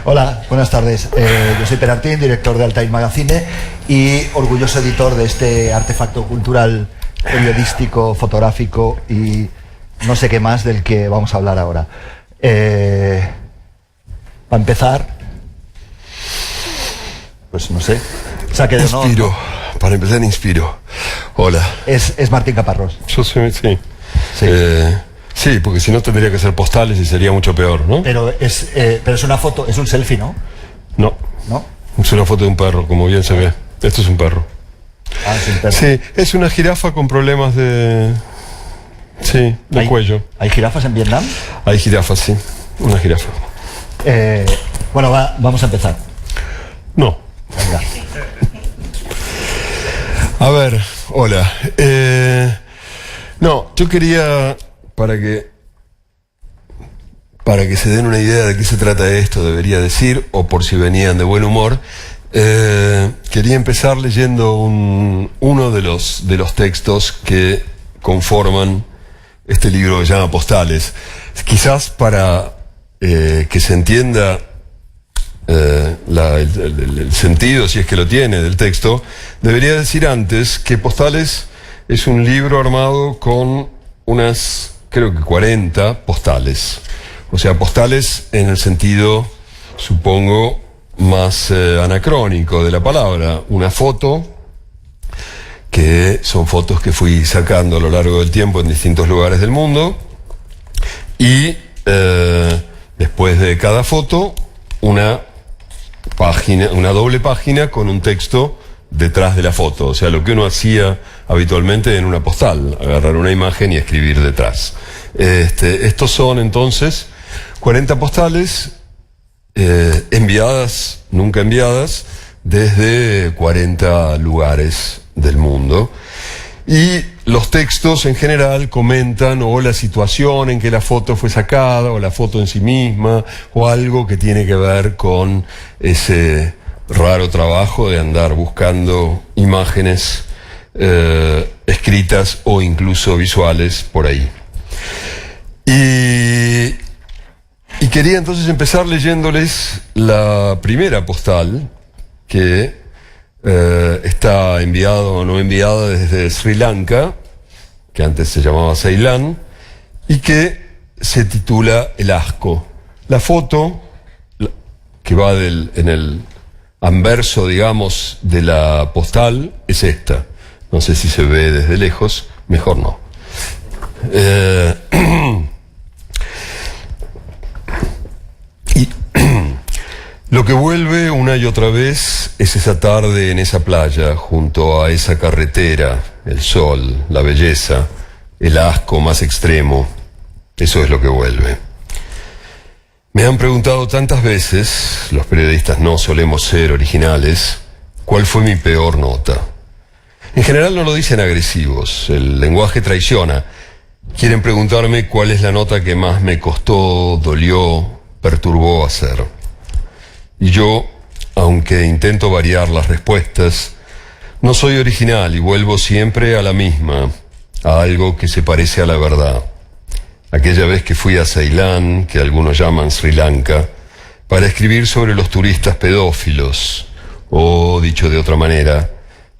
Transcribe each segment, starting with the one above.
Hola, buenas tardes. Yo soy Per Artín, director de Altair Magazine y orgulloso editor de este artefacto cultural, periodístico, fotográfico y no sé qué más del que vamos a hablar ahora. Para empezar, pues no sé, saque de honor. Inspiro, para empezar inspiro. Hola. Es Martín Caparrós. Yo soy, sí. Sí. Sí, porque si no tendría que ser postales y sería mucho peor, ¿no? Pero es una foto, es un selfie, ¿no? No. ¿No? Es una foto de un perro, como bien se ve. Esto es un perro. Ah, es un perro. Sí, es una jirafa con problemas de... Sí, de cuello. ¿Hay jirafas en Vietnam? Hay jirafas, sí. Una jirafa. Bueno, vamos a empezar. No. Venga. A ver, hola. No, yo quería, para que se den una idea de qué se trata esto, debería decir, o por si venían de buen humor, quería empezar leyendo uno de los textos que conforman este libro que se llama Postales. Quizás para que se entienda el sentido, si es que lo tiene, del texto, debería decir antes que Postales es un libro armado con unas, creo que 40 postales. O sea, postales en el sentido, supongo, más anacrónico de la palabra. Una foto, que son fotos que fui sacando a lo largo del tiempo en distintos lugares del mundo, y después de cada foto, una página, una doble página con un texto detrás de la foto. O sea, lo que uno hacía habitualmente en una postal, agarrar una imagen y escribir detrás. Estos son entonces 40 postales enviadas, nunca enviadas, desde 40 lugares del mundo. Y los textos en general comentan o la situación en que la foto fue sacada, o la foto en sí misma, o algo que tiene que ver con ese raro trabajo de andar buscando imágenes escritas o incluso visuales por ahí. Y quería entonces empezar leyéndoles la primera postal, que está enviada o no enviada desde Sri Lanka, que antes se llamaba Ceilán, y que se titula El asco. La foto, que va en el anverso, digamos, de la postal, es esta. No sé si se ve desde lejos, mejor no. Lo que vuelve una y otra vez es esa tarde en esa playa, junto a esa carretera, el sol, la belleza, el asco más extremo. Eso es lo que vuelve. Me han preguntado tantas veces, los periodistas no solemos ser originales, ¿cuál fue mi peor nota? En general no lo dicen agresivos, el lenguaje traiciona. Quieren preguntarme cuál es la nota que más me costó, dolió, perturbó hacer. Y yo, aunque intento variar las respuestas, no soy original y vuelvo siempre a la misma, a algo que se parece a la verdad. Aquella vez que fui a Ceilán, que algunos llaman Sri Lanka, para escribir sobre los turistas pedófilos, o, dicho de otra manera,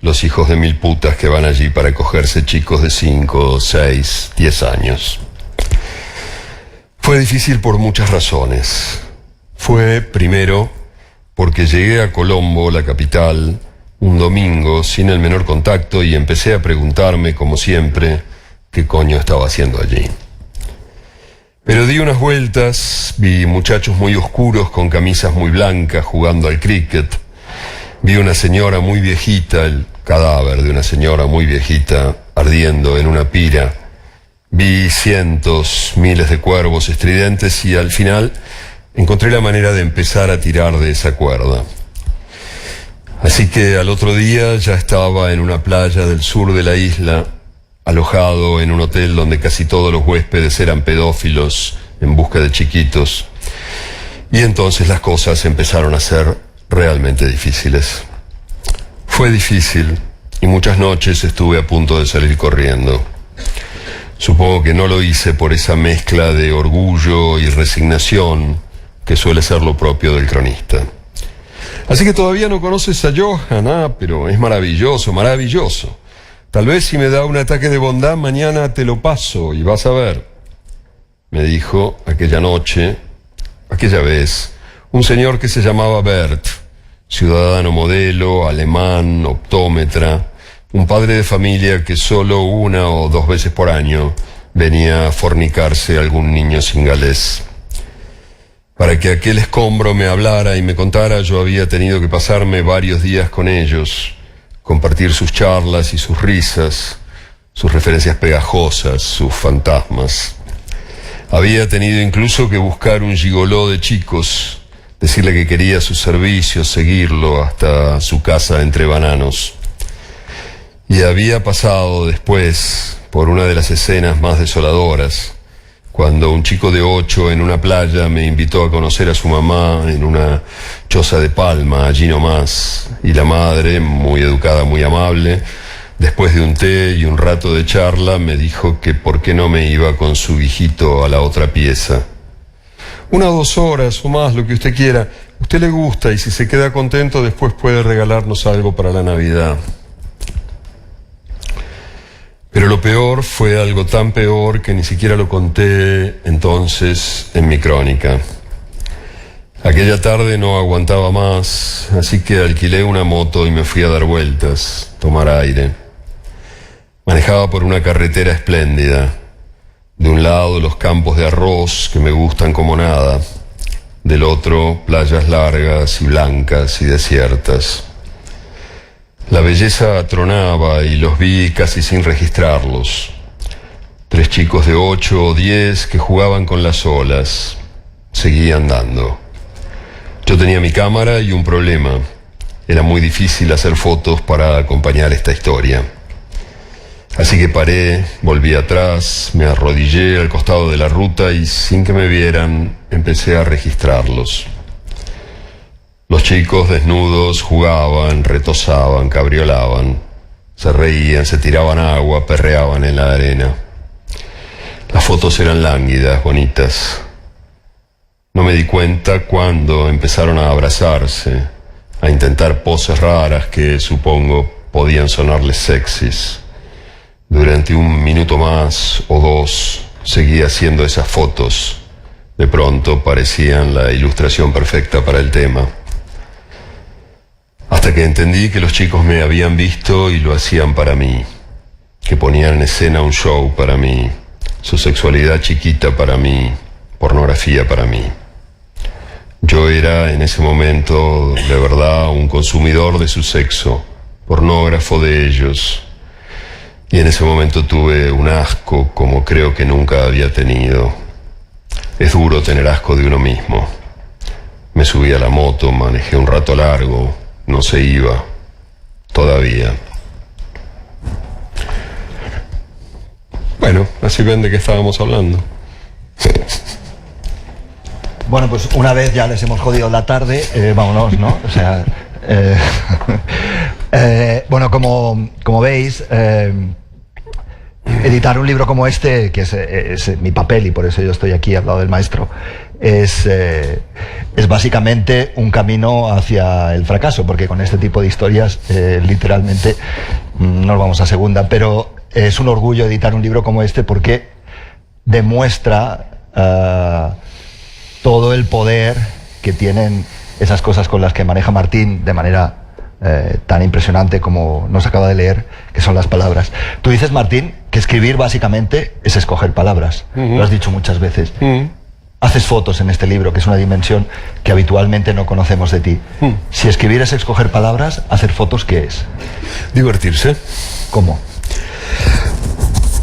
los hijos de mil putas que van allí para cogerse chicos de 5, 6, 10 años. Fue difícil por muchas razones. Fue, primero, porque llegué a Colombo, la capital, un domingo sin el menor contacto y empecé a preguntarme, como siempre, qué coño estaba haciendo allí. Pero di unas vueltas, vi muchachos muy oscuros con camisas muy blancas jugando al cricket, vi una señora muy viejita, el cadáver de una señora muy viejita ardiendo en una pira, vi cientos, miles de cuervos estridentes y al final encontré la manera de empezar a tirar de esa cuerda. Así que al otro día ya estaba en una playa del sur de la isla, alojado en un hotel donde casi todos los huéspedes eran pedófilos en busca de chiquitos. Y entonces las cosas empezaron a ser realmente difíciles. Fue difícil y muchas noches estuve a punto de salir corriendo. Supongo que no lo hice por esa mezcla de orgullo y resignación que suele ser lo propio del cronista. Así que todavía no conoces a Johan, pero es maravilloso, maravilloso. Tal vez si me da un ataque de bondad, mañana te lo paso y vas a ver. Me dijo aquella noche, aquella vez, un señor que se llamaba Bert, ciudadano modelo, alemán, optómetra, un padre de familia que solo 1 o 2 veces por año venía a fornicarse a algún niño singalés. Para que aquel escombro me hablara y me contara, yo había tenido que pasarme varios días con ellos, compartir sus charlas y sus risas, sus referencias pegajosas, sus fantasmas. Había tenido incluso que buscar un gigoló de chicos, decirle que quería sus servicios, seguirlo hasta su casa entre bananos. Y había pasado después por una de las escenas más desoladoras, cuando un chico de 8 en una playa me invitó a conocer a su mamá en una choza de palma, allí nomás, y la madre, muy educada, muy amable, después de un té y un rato de charla, me dijo que por qué no me iba con su hijito a la otra pieza. 1 o 2 horas o más, lo que usted quiera. A usted le gusta y si se queda contento después puede regalarnos algo para la Navidad. Pero lo peor fue algo tan peor que ni siquiera lo conté entonces en mi crónica. Aquella tarde no aguantaba más, así que alquilé una moto y me fui a dar vueltas, tomar aire. Manejaba por una carretera espléndida. De un lado los campos de arroz que me gustan como nada, del otro playas largas y blancas y desiertas. La belleza atronaba y los vi casi sin registrarlos. 3 chicos de 8 o 10 que jugaban con las olas. Seguí andando. Yo tenía mi cámara y un problema. Era muy difícil hacer fotos para acompañar esta historia. Así que paré, volví atrás, me arrodillé al costado de la ruta y sin que me vieran empecé a registrarlos. Los chicos desnudos jugaban, retozaban, cabriolaban, se reían, se tiraban agua, perreaban en la arena. Las fotos eran lánguidas, bonitas. No me di cuenta cuando empezaron a abrazarse, a intentar poses raras que supongo podían sonarles sexys. Durante 1 minuto más o 2 seguí haciendo esas fotos. De pronto parecían la ilustración perfecta para el tema. Hasta que entendí que los chicos me habían visto y lo hacían para mí, que ponían en escena un show para mí, su sexualidad chiquita para mí, pornografía para mí. Yo era en ese momento, de verdad, un consumidor de su sexo, pornógrafo de ellos. Y en ese momento tuve un asco como creo que nunca había tenido. Es duro tener asco de uno mismo. Me subí a la moto, manejé un rato largo, no se iba, todavía. Bueno, así ven de qué estábamos hablando. Bueno, pues una vez ya les hemos jodido la tarde, vámonos, ¿no? O sea, bueno, como veis, editar un libro como este, que es mi papel y por eso yo estoy aquí al lado del maestro, es básicamente un camino hacia el fracaso, porque con este tipo de historias literalmente nos vamos a segunda, pero es un orgullo editar un libro como este porque demuestra todo el poder que tienen esas cosas con las que maneja Martín de manera tan impresionante como nos acaba de leer, que son las palabras. Tú dices, Martín, que escribir básicamente es escoger palabras. Lo has dicho muchas veces. Haces fotos en este libro, que es una dimensión que habitualmente no conocemos de ti. Si escribir es escoger palabras, hacer fotos, ¿qué es? Divertirse. ¿Cómo?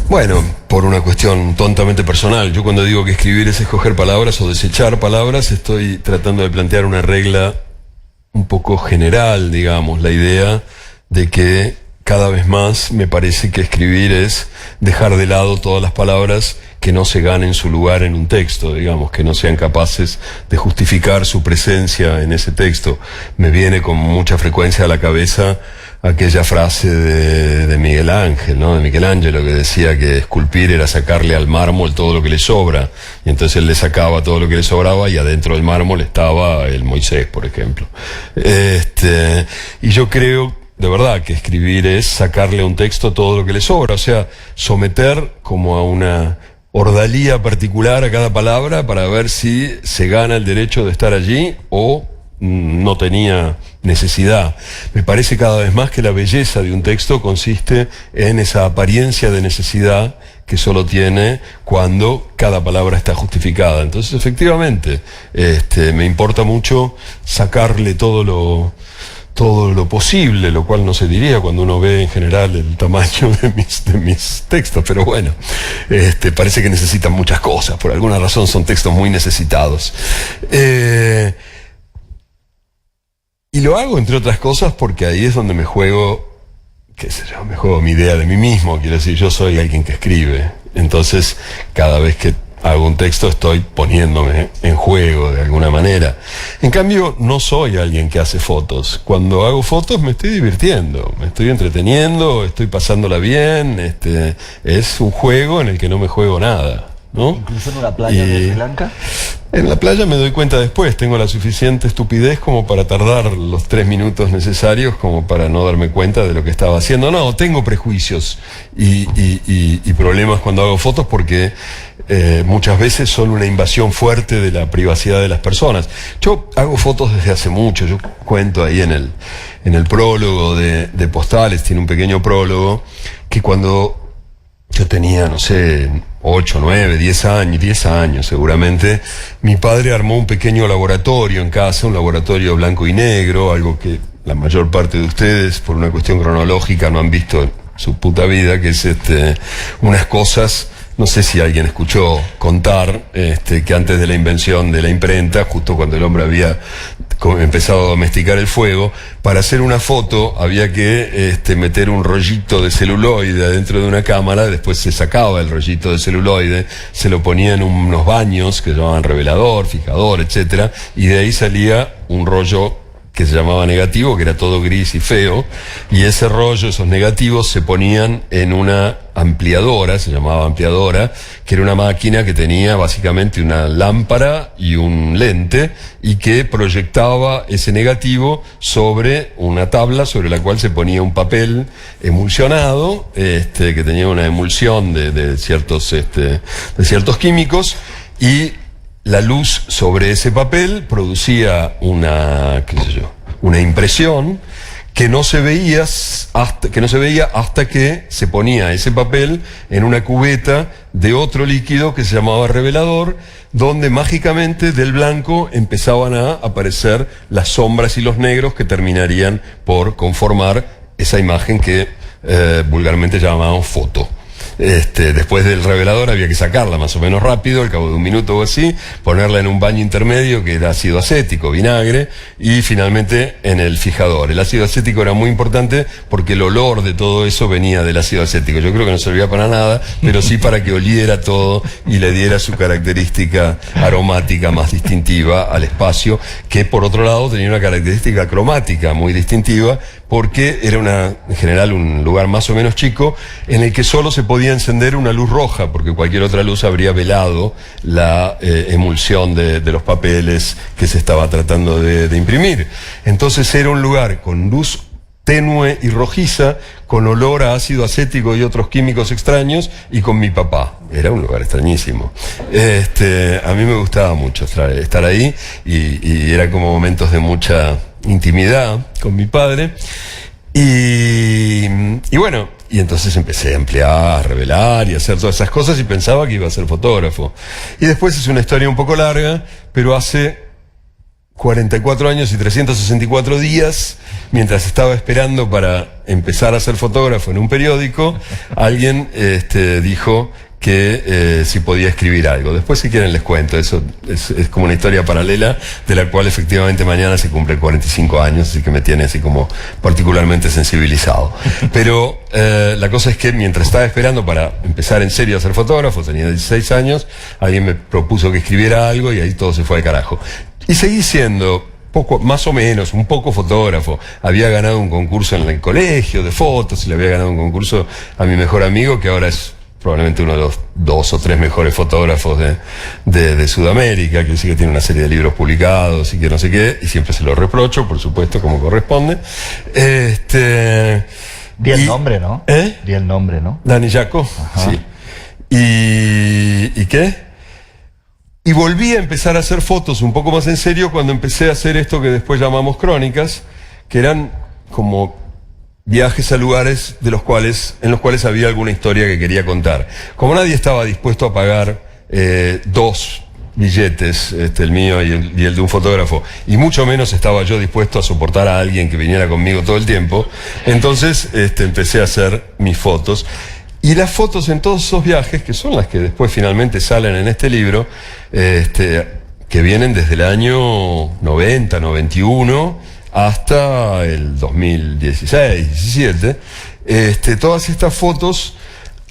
Bueno, por una cuestión tontamente personal. Yo cuando digo que escribir es escoger palabras o desechar palabras, estoy tratando de plantear una regla un poco general, digamos, la idea de que cada vez más me parece que escribir es dejar de lado todas las palabras que no se ganen su lugar en un texto, digamos, que no sean capaces de justificar su presencia en ese texto. Me viene con mucha frecuencia a la cabeza aquella frase de Miguel Ángel, ¿no? De Michelangelo, que decía que esculpir era sacarle al mármol todo lo que le sobra, y entonces él le sacaba todo lo que le sobraba y adentro del mármol estaba el Moisés, por ejemplo. Y yo creo de verdad que escribir es sacarle a un texto todo lo que le sobra, o sea, someter como a una ordalía particular a cada palabra para ver si se gana el derecho de estar allí o no tenía necesidad. Me parece cada vez más que la belleza de un texto consiste en esa apariencia de necesidad que solo tiene cuando cada palabra está justificada. Entonces, efectivamente, me importa mucho sacarle todo lo posible, lo cual no se diría cuando uno ve en general el tamaño de mis textos, pero bueno, parece que necesitan muchas cosas, por alguna razón son textos muy necesitados. Y lo hago, entre otras cosas, porque ahí es donde me juego, qué sé yo, me juego mi idea de mí mismo, quiero decir, yo soy alguien que escribe, entonces cada vez que hago un texto estoy poniéndome en juego de alguna manera. En cambio, no soy alguien que hace fotos. Cuando hago fotos me estoy divirtiendo, me estoy entreteniendo, estoy pasándola bien, es un juego en el que no me juego nada, ¿no? Incluso en una playa de Sri Lanka. En la playa me doy cuenta después, tengo la suficiente estupidez como para tardar los 3 minutos necesarios como para no darme cuenta de lo que estaba haciendo. No, tengo prejuicios y problemas cuando hago fotos porque muchas veces son una invasión fuerte de la privacidad de las personas. Yo hago fotos desde hace mucho, yo cuento ahí en el prólogo de Postales, tiene un pequeño prólogo, que cuando yo tenía, no sé, 8, 9, 10 años seguramente, mi padre armó un pequeño laboratorio en casa, un laboratorio blanco y negro, algo que la mayor parte de ustedes, por una cuestión cronológica, no han visto en su puta vida, que es unas cosas, no sé si alguien escuchó contar, que antes de la invención de la imprenta, justo cuando el hombre había empezado a domesticar el fuego, para hacer una foto había que meter un rollito de celuloide adentro de una cámara, después se sacaba el rollito de celuloide, se lo ponía en unos baños que se llamaban revelador, fijador, etcétera, y de ahí salía un rollo que se llamaba negativo, que era todo gris y feo, y ese rollo, esos negativos, se ponían en una ampliadora, se llamaba ampliadora, que era una máquina que tenía básicamente una lámpara y un lente, y que proyectaba ese negativo sobre una tabla sobre la cual se ponía un papel emulsionado, que tenía una emulsión de ciertos químicos, y la luz sobre ese papel producía una impresión que no se veía hasta que se ponía ese papel en una cubeta de otro líquido que se llamaba revelador, donde mágicamente del blanco empezaban a aparecer las sombras y los negros que terminarían por conformar esa imagen que vulgarmente llamábamos foto. Después del revelador había que sacarla más o menos rápido, al cabo de un minuto o así, ponerla en un baño intermedio que era ácido acético, vinagre, y finalmente en el fijador. El ácido acético era muy importante porque el olor de todo eso venía del ácido acético. Yo creo que no servía para nada, pero sí para que oliera todo y le diera su característica aromática más distintiva al espacio, que por otro lado tenía una característica cromática muy distintiva, porque era en general un lugar más o menos chico en el que solo se podía encender una luz roja, porque cualquier otra luz habría velado la emulsión de los papeles que se estaba tratando de imprimir. Entonces era un lugar con luz tenue y rojiza, con olor a ácido acético y otros químicos extraños, y con mi papá. Era un lugar extrañísimo. A mí me gustaba mucho estar ahí, y era como momentos de mucha intimidad con mi padre. Y bueno, y entonces empecé a ampliar, a revelar y a hacer todas esas cosas, y pensaba que iba a ser fotógrafo. Y después es una historia un poco larga, pero hace 44 años y 364 días, mientras estaba esperando para empezar a ser fotógrafo en un periódico, alguien dijo que si podía escribir algo. Después, si quieren, les cuento. Eso es como una historia paralela, de la cual efectivamente mañana se cumplen 45 años, así que me tiene así como particularmente sensibilizado. Pero la cosa es que mientras estaba esperando para empezar en serio a ser fotógrafo, tenía 16 años, alguien me propuso que escribiera algo, y ahí todo se fue al carajo. Y seguí siendo poco, más o menos, un poco fotógrafo. Había ganado un concurso en el colegio de fotos y le había ganado un concurso a mi mejor amigo, que ahora es probablemente uno de los 2 o 3 mejores fotógrafos de Sudamérica, que sí que tiene una serie de libros publicados y que no sé qué, y siempre se lo reprocho, por supuesto, como corresponde. Di el nombre, ¿no? Di el nombre, ¿no? Dani Jaco, sí. ¿Y qué? Y volví a empezar a hacer fotos un poco más en serio cuando empecé a hacer esto que después llamamos crónicas, que eran como viajes a lugares en los cuales había alguna historia que quería contar. Como nadie estaba dispuesto a pagar 2 billetes, el mío y el de un fotógrafo, y mucho menos estaba yo dispuesto a soportar a alguien que viniera conmigo todo el tiempo, entonces empecé a hacer mis fotos. Y las fotos en todos esos viajes, que son las que después finalmente salen en este libro, que vienen desde el año 90, 91 hasta el 2016, 17, todas estas fotos,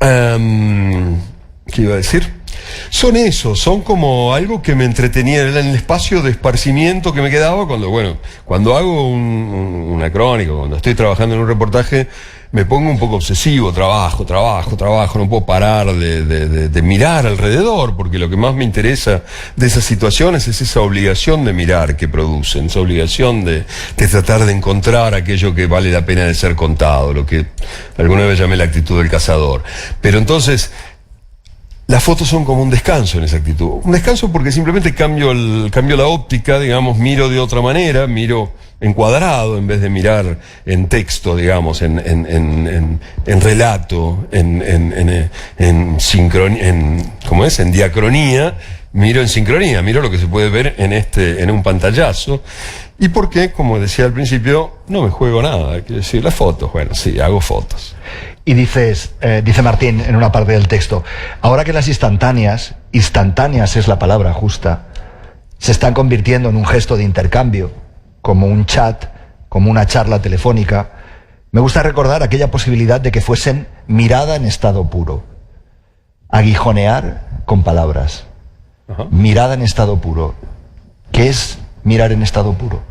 ¿qué iba a decir? Son eso, son como algo que me entretenía en el espacio de esparcimiento que me quedaba cuando hago una crónica, cuando estoy trabajando en un reportaje, me pongo un poco obsesivo, trabajo, no puedo parar de mirar alrededor, porque lo que más me interesa de esas situaciones es esa obligación de mirar que producen, esa obligación de tratar de encontrar aquello que vale la pena de ser contado, lo que alguna vez llamé la actitud del cazador. Pero entonces, las fotos son como un descanso en esa actitud. Un descanso porque simplemente cambio la óptica, digamos, miro de otra manera, miro encuadrado en vez de mirar en texto, digamos, en relato, en sincronía, ¿cómo es? En diacronía, miro en sincronía, miro lo que se puede ver en un pantallazo. Y porque, como decía al principio, no me juego nada, quiero decir, las fotos, bueno, sí, hago fotos. Y dice Martín en una parte del texto, ahora que las instantáneas es la palabra justa, se están convirtiendo en un gesto de intercambio, como un chat, como una charla telefónica, me gusta recordar aquella posibilidad de que fuesen mirada en estado puro, aguijonear con palabras. Ajá. Mirada en estado puro. ¿Qué es mirar en estado puro?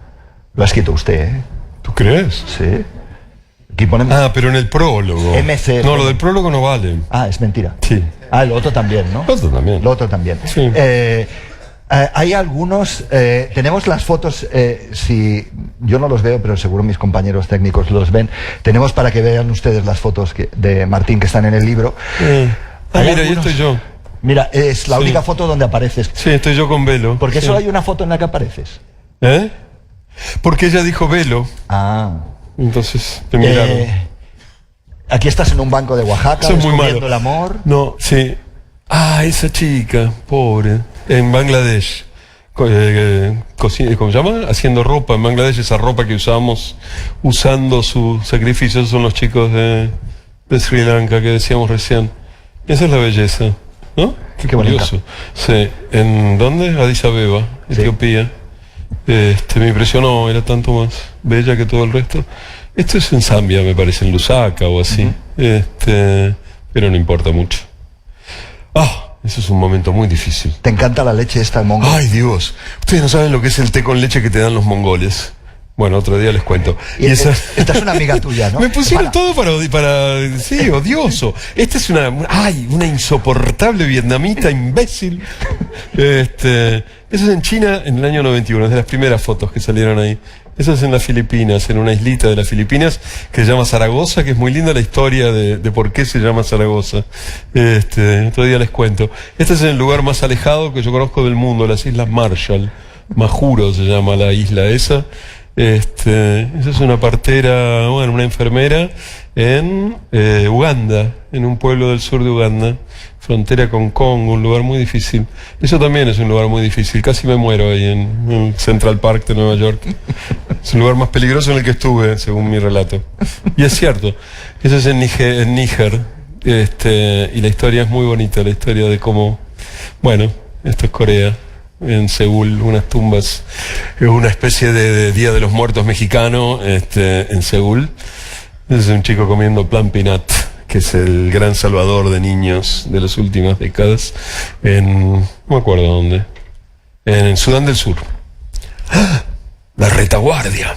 Lo ha escrito usted, ¿eh? ¿Tú crees? Sí. Aquí ponemos... pero en el prólogo. MC. No, lo del prólogo no vale. Es mentira. Sí. Lo otro también, ¿no? Lo otro también. Lo otro también. Sí. Hay algunos, tenemos las fotos, si yo no los veo, pero seguro mis compañeros técnicos los ven. Tenemos para que vean ustedes las fotos de Martín que están en el libro. Mira, ahí estoy yo. Mira, es la única foto donde apareces. Sí, estoy yo con velo. ¿Por qué solo hay una foto en la que apareces? Porque ella dijo velo. Entonces te miraron. Aquí estás en un banco de Oaxaca, eso es muy descubriendo malo. el amor. No, sí. Esa chica, pobre. En Bangladesh. ¿Cómo se llama? Haciendo ropa. En Bangladesh, esa ropa que usamos usando su sacrificio. Esos son los chicos de Sri Lanka que decíamos recién. Esa es la belleza, ¿no? Qué curioso. Sí. ¿En dónde? Addis Abeba, Etiopía. Me impresionó, era tanto más bella que todo el resto. Esto es en Zambia, me parece, en Lusaka o así. Pero no importa mucho. Eso es un momento muy difícil. ¿Te encanta la leche esta mongol? Ay, Dios. Ustedes no saben lo que es el té con leche que te dan los mongoles. Bueno, otro día les cuento. Esta es una amiga tuya, ¿no? Me pusieron todo para sí, odioso. Esta es una insoportable vietnamita imbécil. Eso es en China en el año 91, es de las primeras fotos que salieron ahí. Eso es en las Filipinas, en una islita de las Filipinas que se llama Zaragoza, que es muy linda la historia de por qué se llama Zaragoza. Otro día les cuento. Este es el lugar más alejado que yo conozco del mundo, las Islas Marshall. Majuro se llama la isla esa. Esa es una partera, una enfermera en Uganda, en un pueblo del sur de Uganda, frontera con Congo, un lugar muy difícil. Eso también es un lugar muy difícil, casi me muero ahí en Central Park de Nueva York. Es el lugar más peligroso en el que estuve, según mi relato. Y es cierto, eso es en Níger, y la historia es muy bonita, la historia de cómo, esto es Corea. En Seúl, unas tumbas, una especie de Día de los Muertos mexicano, en Seúl. Es un chico comiendo plan pinat, que es el gran salvador de niños de las últimas décadas, no me acuerdo dónde, en Sudán del Sur. la retaguardia,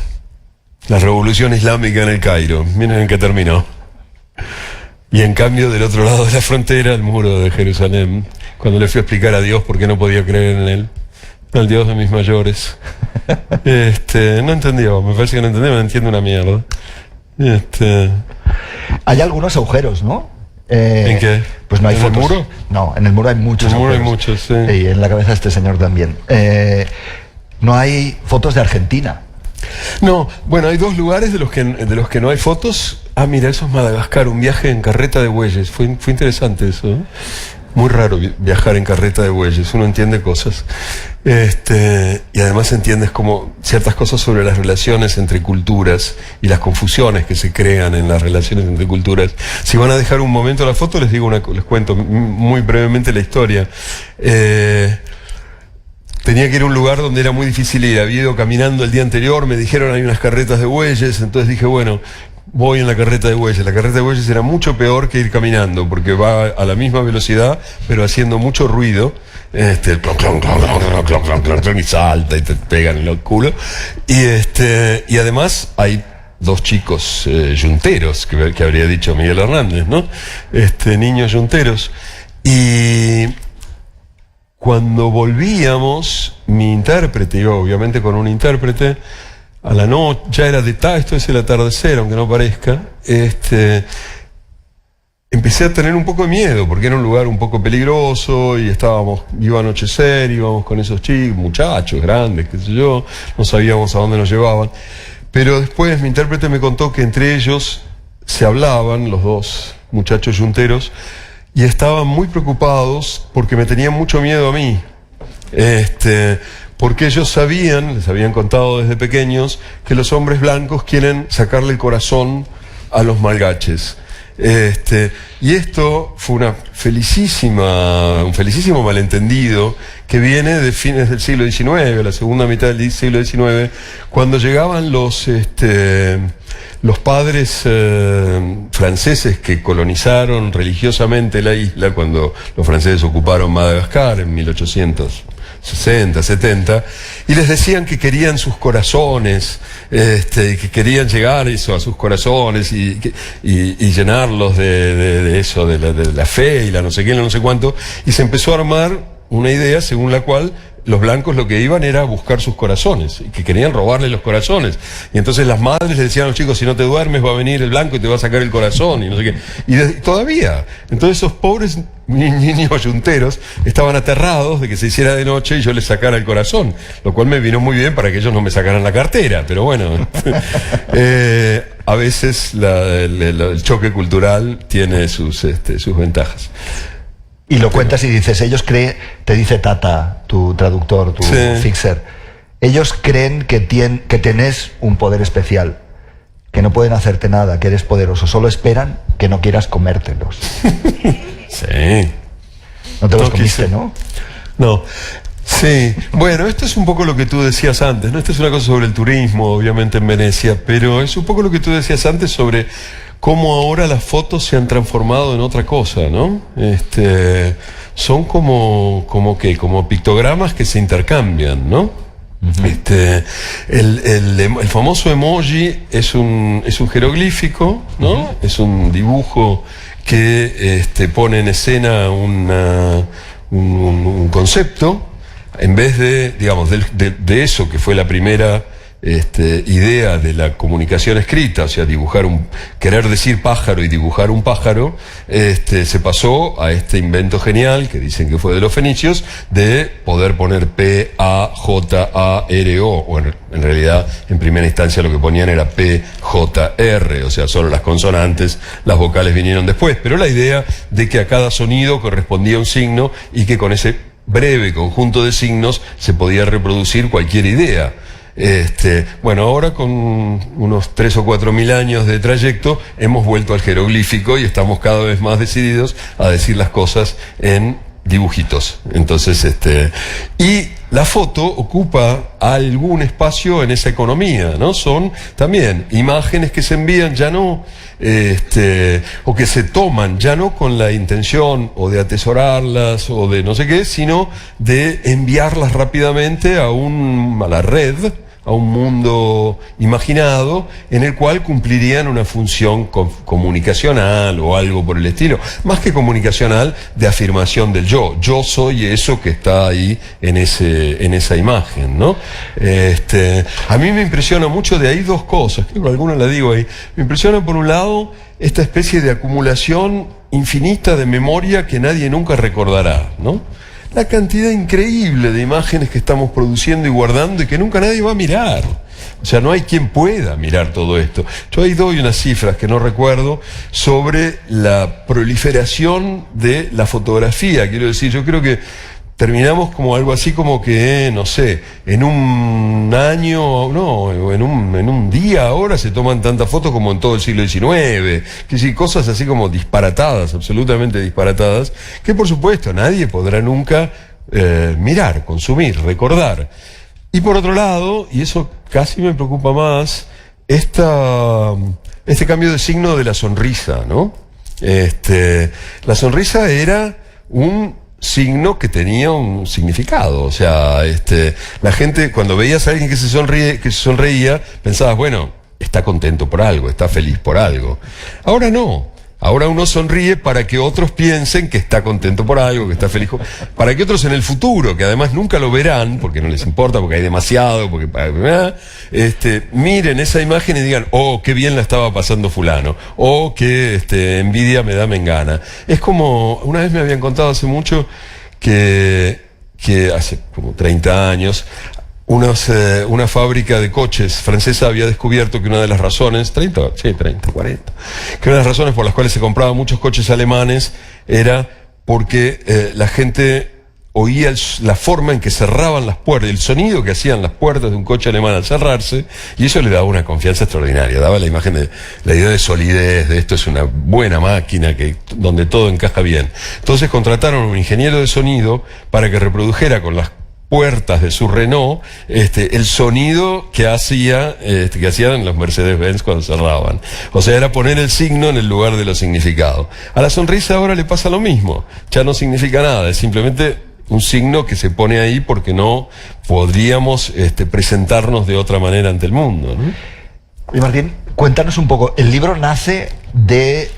la revolución islámica en el Cairo. Miren en qué terminó. Y en cambio, del otro lado de la frontera, el muro de Jerusalén, cuando le fui a explicar a Dios por qué no podía creer en él, al Dios de mis mayores, no entendió, me parece que no entendió, no entiende una mierda. Hay algunos agujeros, ¿no? ¿En qué? Pues no hay ¿En fotos. el muro? No, en el muro hay muchos En el muro hay agujeros. muchos, sí. Y en la cabeza de este señor también. No hay fotos de Argentina. No, bueno, hay dos lugares de los que no hay fotos. Ah, mira, eso es Madagascar, un viaje en carreta de bueyes. Fue interesante eso, ¿eh? Muy raro viajar en carreta de bueyes, uno entiende cosas. Y además entiendes como ciertas cosas sobre las relaciones entre culturas y las confusiones que se crean en las relaciones entre culturas. Si van a dejar un momento la foto, les cuento muy brevemente la historia. Tenía que ir a un lugar donde era muy difícil ir. Había ido caminando el día anterior, me dijeron hay unas carretas de bueyes, entonces dije, bueno, voy en la carreta de bueyes. La carreta de bueyes era mucho peor que ir caminando, porque va a la misma velocidad, pero haciendo mucho ruido. Y salta y te pegan en el culo. Y además hay dos chicos yunteros, que habría dicho Miguel Hernández, ¿no? Niños yunteros. Y cuando volvíamos, mi intérprete, yo obviamente con un intérprete, a la noche, ya era de tarde, esto es el atardecer, aunque no parezca, empecé a tener un poco de miedo, porque era un lugar un poco peligroso, y iba a anochecer, íbamos con esos chicos, muchachos grandes, qué sé yo, no sabíamos a dónde nos llevaban. Pero después mi intérprete me contó que entre ellos se hablaban, los dos muchachos yunteros, y estaban muy preocupados porque me tenían mucho miedo a mí. Porque ellos les habían contado desde pequeños, que los hombres blancos quieren sacarle el corazón a los malgaches. Y esto fue un felicísimo malentendido que viene de fines del siglo XIX, la segunda mitad del siglo XIX, cuando llegaban los padres franceses que colonizaron religiosamente la isla, cuando los franceses ocuparon Madagascar en 1860, 70, y les decían que querían sus corazones, que querían llegar a sus corazones y llenarlos de eso, de la fe y la no sé qué, no sé cuánto, y se empezó a armar una idea según la cual los blancos lo que iban era a buscar sus corazones, y que querían robarle los corazones. Y entonces las madres le decían a los chicos, si no te duermes va a venir el blanco y te va a sacar el corazón, y no sé qué. Y todavía. Entonces esos pobres niños yunteros estaban aterrados de que se hiciera de noche y yo les sacara el corazón, lo cual me vino muy bien para que ellos no me sacaran la cartera, pero bueno. A veces el choque cultural tiene sus ventajas. Y lo cuentas y dices, te dice Tata, tu traductor, tu fixer, ellos creen que tenés un poder especial, que no pueden hacerte nada, que eres poderoso, solo esperan que no quieras comértelos. Sí. No te los comiste, ¿no? No. Sí, bueno, esto es un poco lo que tú decías antes, ¿no? Esto es una cosa sobre el turismo, obviamente en Venecia, pero es un poco lo que tú decías antes sobre cómo ahora las fotos se han transformado en otra cosa, ¿no? Son como pictogramas que se intercambian, ¿no? Uh-huh. El famoso emoji es un jeroglífico, ¿no? Uh-huh. Es un dibujo que pone en escena un concepto, en vez de, digamos, de eso que fue la primera idea de la comunicación escrita, o sea, querer decir pájaro y dibujar un pájaro, se pasó a este invento genial, que dicen que fue de los fenicios, de poder poner P-A-J-A-R-O, bueno, en realidad, en primera instancia lo que ponían era P-J-R, o sea, solo las consonantes, las vocales vinieron después, pero la idea de que a cada sonido correspondía un signo y que con ese breve conjunto de signos se podía reproducir cualquier idea. Bueno, ahora con unos 3 o 4 mil años de trayecto hemos vuelto al jeroglífico y estamos cada vez más decididos a decir las cosas en dibujitos. Entonces, y la foto ocupa algún espacio en esa economía, ¿no? Son también imágenes que se envían ya no, o que se toman ya no con la intención o de atesorarlas o de no sé qué, sino de enviarlas rápidamente a la red, a un mundo imaginado en el cual cumplirían una función comunicacional o algo por el estilo, más que comunicacional, de afirmación del yo. Yo soy eso que está ahí en esa imagen, ¿no? A mí me impresiona mucho de ahí dos cosas, creo que alguna la digo ahí. Me impresiona por un lado esta especie de acumulación infinita de memoria que nadie nunca recordará, ¿no? La cantidad increíble de imágenes que estamos produciendo y guardando y que nunca nadie va a mirar. O sea, no hay quien pueda mirar todo esto. Yo ahí doy unas cifras que no recuerdo sobre la proliferación de la fotografía. Quiero decir, yo creo que terminamos como algo así como que, no sé, en un año, no, en un día ahora se toman tantas fotos como en todo el siglo XIX, que sí, cosas así como disparatadas, absolutamente disparatadas, que por supuesto nadie podrá nunca mirar, consumir, recordar. Y por otro lado, y eso casi me preocupa más, este cambio de signo de la sonrisa, ¿no? La sonrisa era un signo que tenía un significado, o sea, la gente cuando veías a alguien que se sonreía, pensabas, bueno, está contento por algo, está feliz por algo. Ahora no, ahora uno sonríe para que otros piensen que está contento por algo, que está feliz, para que otros en el futuro, que además nunca lo verán, porque no les importa, porque hay demasiado, porque miren esa imagen y digan, oh, qué bien la estaba pasando fulano, o qué envidia me da Mengana. Es como, una vez me habían contado hace mucho que hace como 30 años, una fábrica de coches francesa había descubierto que una de las razones, 40, que una de las razones por las cuales se compraban muchos coches alemanes era porque la gente oía la forma en que cerraban las puertas, el sonido que hacían las puertas de un coche alemán al cerrarse, y eso le daba una confianza extraordinaria, daba la imagen de la idea de solidez, de esto es una buena máquina donde todo encaja bien. Entonces contrataron a un ingeniero de sonido para que reprodujera con las puertas de su Renault el sonido que hacían los Mercedes-Benz cuando cerraban. O sea, era poner el signo en el lugar de lo significado. A la sonrisa ahora le pasa lo mismo, ya no significa nada, es simplemente un signo que se pone ahí porque no podríamos presentarnos de otra manera ante el mundo, ¿no? Oye, Martín, cuéntanos un poco, el libro nace de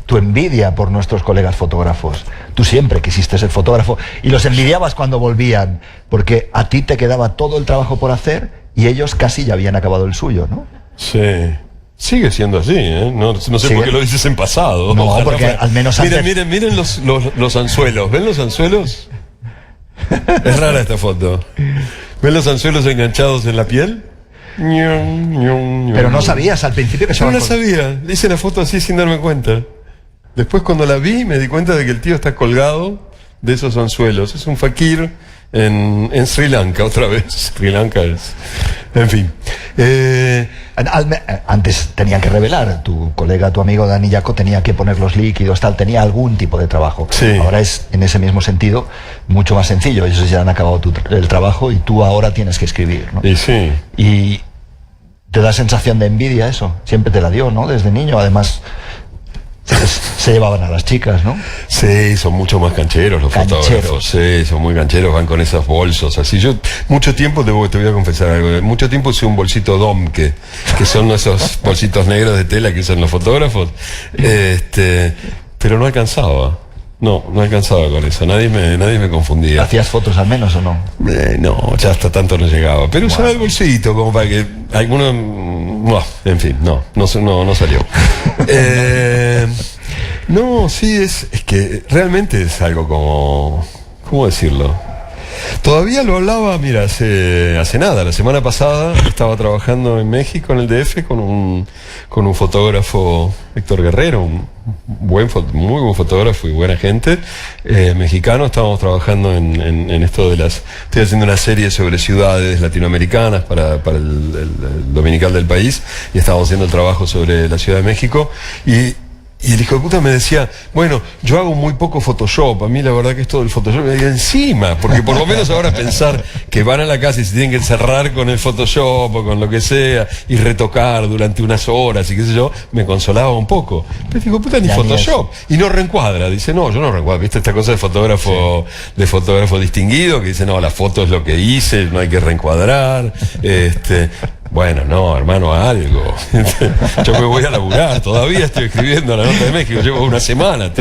tu envidia por nuestros colegas fotógrafos. Tú siempre quisiste ser fotógrafo y los envidiabas cuando volvían, porque a ti te quedaba todo el trabajo por hacer y ellos casi ya habían acabado el suyo, ¿no? Sí. Sigue siendo así, ¿eh? No sé ¿Sigue? por qué lo dices en pasado. No, ojalá porque fuera. al menos antes... Miren los anzuelos. ¿Ven los anzuelos? Es rara esta foto. ¿Ven los anzuelos enganchados en la piel? Pero no sabías al principio que se Yo no la sabía. Hice la foto así sin darme cuenta. Después cuando la vi me di cuenta de que el tío está colgado de esos anzuelos. Es un fakir en Sri Lanka, otra vez. Sri Lanka es... En fin. Antes tenían que revelar, tu colega, tu amigo Dani Jaco tenía que poner los líquidos, tal, tenía algún tipo de trabajo. Sí. Ahora es, en ese mismo sentido, mucho más sencillo. Ellos ya han acabado el trabajo y tú ahora tienes que escribir, ¿no? Y sí. Y te da sensación de envidia eso, siempre te la dio, ¿no? Desde niño, además... Se llevaban a las chicas, ¿no? Sí, son mucho más cancheros los fotógrafos. Sí, son muy cancheros, van con esos bolsos. Así yo, mucho tiempo, te voy a confesar algo, mucho tiempo usé un bolsito Domke, que son esos bolsitos negros de tela que usan los fotógrafos. Pero no alcanzaba. No alcanzaba con eso, nadie me confundía. ¿Hacías fotos al menos o no? No, ya hasta tanto no llegaba. Pero usaba el bolsito como para que alguno... en fin, no salió. No, sí, es que realmente es algo como... ¿Cómo decirlo? Todavía lo hablaba, mira, hace nada, la semana pasada estaba trabajando en México, en el DF, con un fotógrafo, Héctor Guerrero, un muy buen fotógrafo y buena gente, mexicano. Estábamos trabajando en esto estoy haciendo una serie sobre ciudades latinoamericanas para el dominical del país, y estábamos haciendo el trabajo sobre la Ciudad de México, y Y el hijo de puta me decía, bueno, yo hago muy poco Photoshop, a mí la verdad que es todo el Photoshop. Me digo, encima, porque por lo menos ahora pensar que van a la casa y se tienen que encerrar con el Photoshop o con lo que sea, y retocar durante unas horas y qué sé yo, me consolaba un poco. Pero digo, puta, ni Photoshop. Y no reencuadra, dice, no, yo no reencuadro. ¿Viste esta cosa de fotógrafo distinguido? Que dice, no, la foto es lo que hice, no hay que reencuadrar. Bueno, no, hermano, algo. Yo me voy a laburar, todavía estoy escribiendo la nota de México, llevo una semana.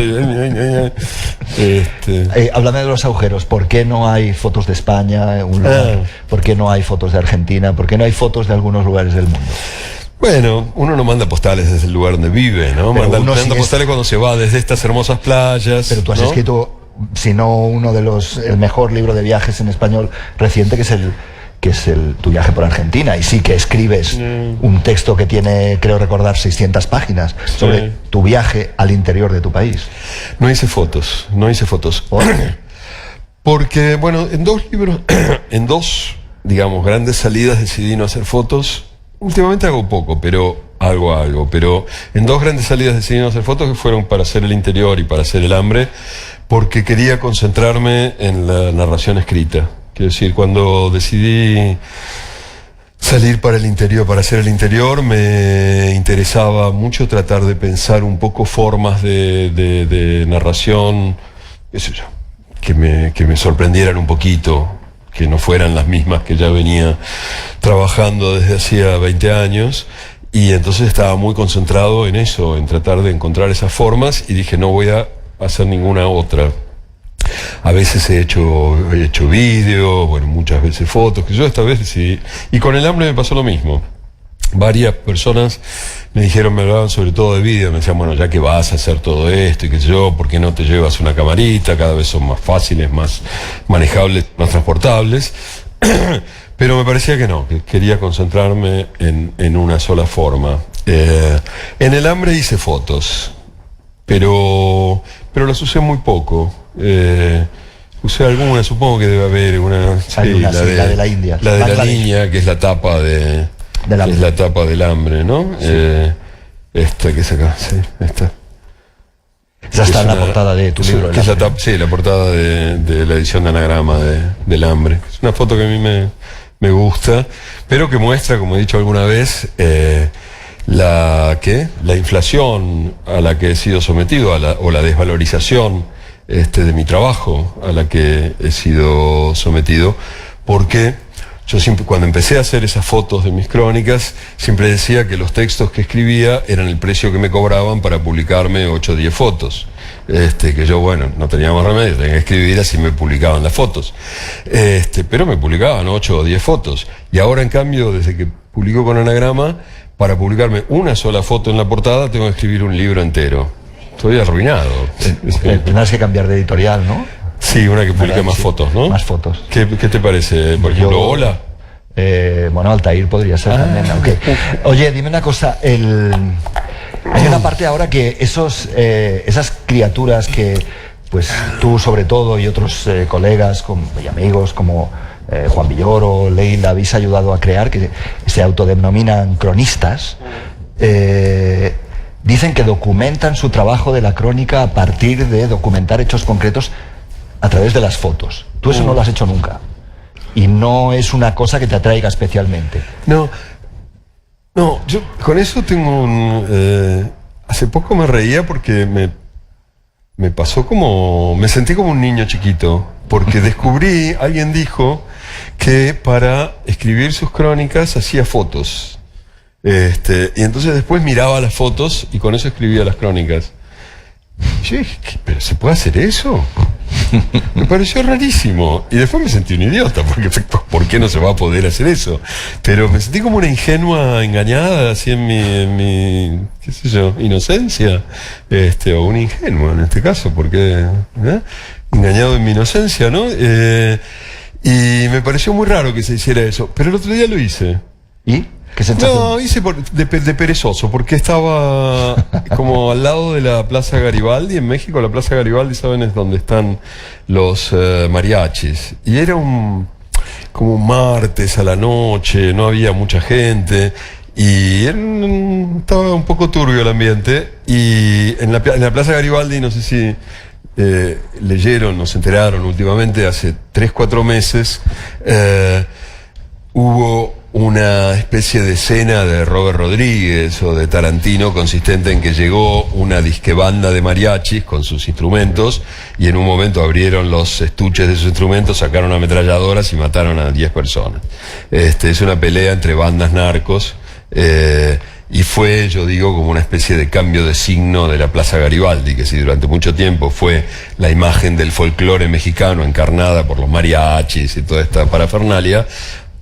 Háblame de los agujeros. ¿Por qué no hay fotos de España? ¿Por qué no hay fotos de Argentina? ¿Por qué no hay fotos de algunos lugares del mundo? Bueno, uno no manda postales desde el lugar donde vive, ¿no? Manda postales cuando se va desde estas hermosas playas. Pero tú has escrito, si no el mejor libro de viajes en español reciente, que es tu viaje por Argentina, y sí que escribes un texto que tiene, creo recordar, 600 páginas sobre tu viaje al interior de tu país. No hice fotos. Porque, bueno, en dos, digamos, grandes salidas decidí no hacer fotos. Últimamente hago poco, pero hago algo. Pero en dos grandes salidas decidí no hacer fotos, que fueron para hacer el interior y para hacer el hambre, porque quería concentrarme en la narración escrita. Quiero decir, cuando decidí salir para hacer el interior, me interesaba mucho tratar de pensar un poco formas de narración, qué sé yo, que me sorprendieran un poquito, que no fueran las mismas que ya venía trabajando desde hacía 20 años. Y entonces estaba muy concentrado en eso, en tratar de encontrar esas formas, y dije, no voy a hacer ninguna otra. A veces he hecho vídeo, bueno, muchas veces fotos, que yo esta vez decidí. Y con el hambre me pasó lo mismo. Varias personas me hablaban sobre todo de vídeo, me decían, bueno, ya que vas a hacer todo esto y qué sé yo, ¿por qué no te llevas una camarita? Cada vez son más fáciles, más manejables, más transportables. Pero me parecía que no, que quería concentrarme en una sola forma. En el hambre hice fotos, pero las usé muy poco. Usé alguna, supongo que debe haber una. La de la India. La de la niña, que es la tapa es la tapa del hambre, ¿no? Sí. Esta que es acá, sí, esta. Esa está en la portada de tu libro. Que es la portada de la edición de Anagrama del hambre. Es una foto que a mí me gusta, pero que muestra, como he dicho alguna vez, la inflación a la que he sido sometido, o la desvalorización de mi trabajo a la que he sido sometido, porque yo siempre, cuando empecé a hacer esas fotos de mis crónicas, siempre decía que los textos que escribía eran el precio que me cobraban para publicarme 8 o 10 fotos. Que yo, bueno, no tenía más remedio, tenía que escribir, así me publicaban las fotos. Pero me publicaban 8 o 10 fotos. Y ahora, en cambio, desde que publico con Anagrama, para publicarme una sola foto en la portada, tengo que escribir un libro entero. Estoy arruinado. Tendrás que cambiar de editorial, ¿no? Sí, una que publique más fotos, ¿no? Más fotos. ¿Qué te parece? Por ejemplo, Hola. Bueno, Altair podría ser también. Okay. Oye, dime una cosa. Hay una parte ahora que esas criaturas que, pues tú sobre todo y otros colegas y amigos como Juan Villoro, Leila, habéis ayudado a crear, que se autodenominan cronistas. Dicen que documentan su trabajo de la crónica a partir de documentar hechos concretos a través de las fotos. Tú eso no lo has hecho nunca. Y no es una cosa que te atraiga especialmente. No, yo con eso tengo hace poco me reía porque me pasó me sentí como un niño chiquito. Porque descubrí, alguien dijo que para escribir sus crónicas hacía fotos. Y entonces después miraba las fotos y con eso escribía las crónicas. Y yo dije, ¿pero se puede hacer eso? Me pareció rarísimo. Y después me sentí un idiota, porque ¿por qué no se va a poder hacer eso? Pero me sentí como una ingenua engañada, así en mi qué sé yo, inocencia. O un ingenuo en este caso, porque engañado en mi inocencia, ¿no? Y me pareció muy raro que se hiciera eso. Pero el otro día lo hice. ¿Y? ¿Qué sensación? No, hice de perezoso, porque estaba como al lado de la Plaza Garibaldi, en México. La Plaza Garibaldi, ¿saben? Es donde están los mariachis. Y era como un martes a la noche, no había mucha gente. y estaba un poco turbio el ambiente, y en la Plaza Garibaldi, no sé si leyeron o se enteraron últimamente, hace 3-4 meses, hubo una especie de escena de Robert Rodríguez o de Tarantino consistente en que llegó una disque banda de mariachis con sus instrumentos y en un momento abrieron los estuches de sus instrumentos, sacaron ametralladoras y mataron a 10 personas. Es una pelea entre bandas narcos, y fue, yo digo, como una especie de cambio de signo de la Plaza Garibaldi, que si durante mucho tiempo fue la imagen del folclore mexicano encarnada por los mariachis y toda esta parafernalia,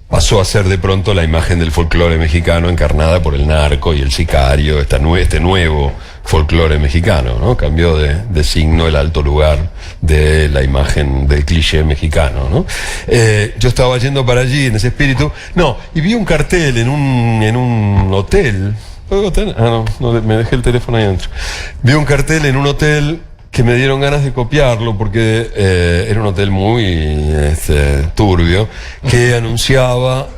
pasó a ser de pronto la imagen del folclore mexicano encarnada por el narco y el sicario, este nuevo folclore mexicano, ¿no? Cambió de signo el alto lugar de la imagen del cliché mexicano, ¿no? Yo estaba yendo para allí en ese espíritu, y vi un cartel en un hotel. ¿Puedo tener? No, me dejé el teléfono ahí adentro. Vi un cartel en un hotel que me dieron ganas de copiarlo porque era un hotel muy turbio, que anunciaba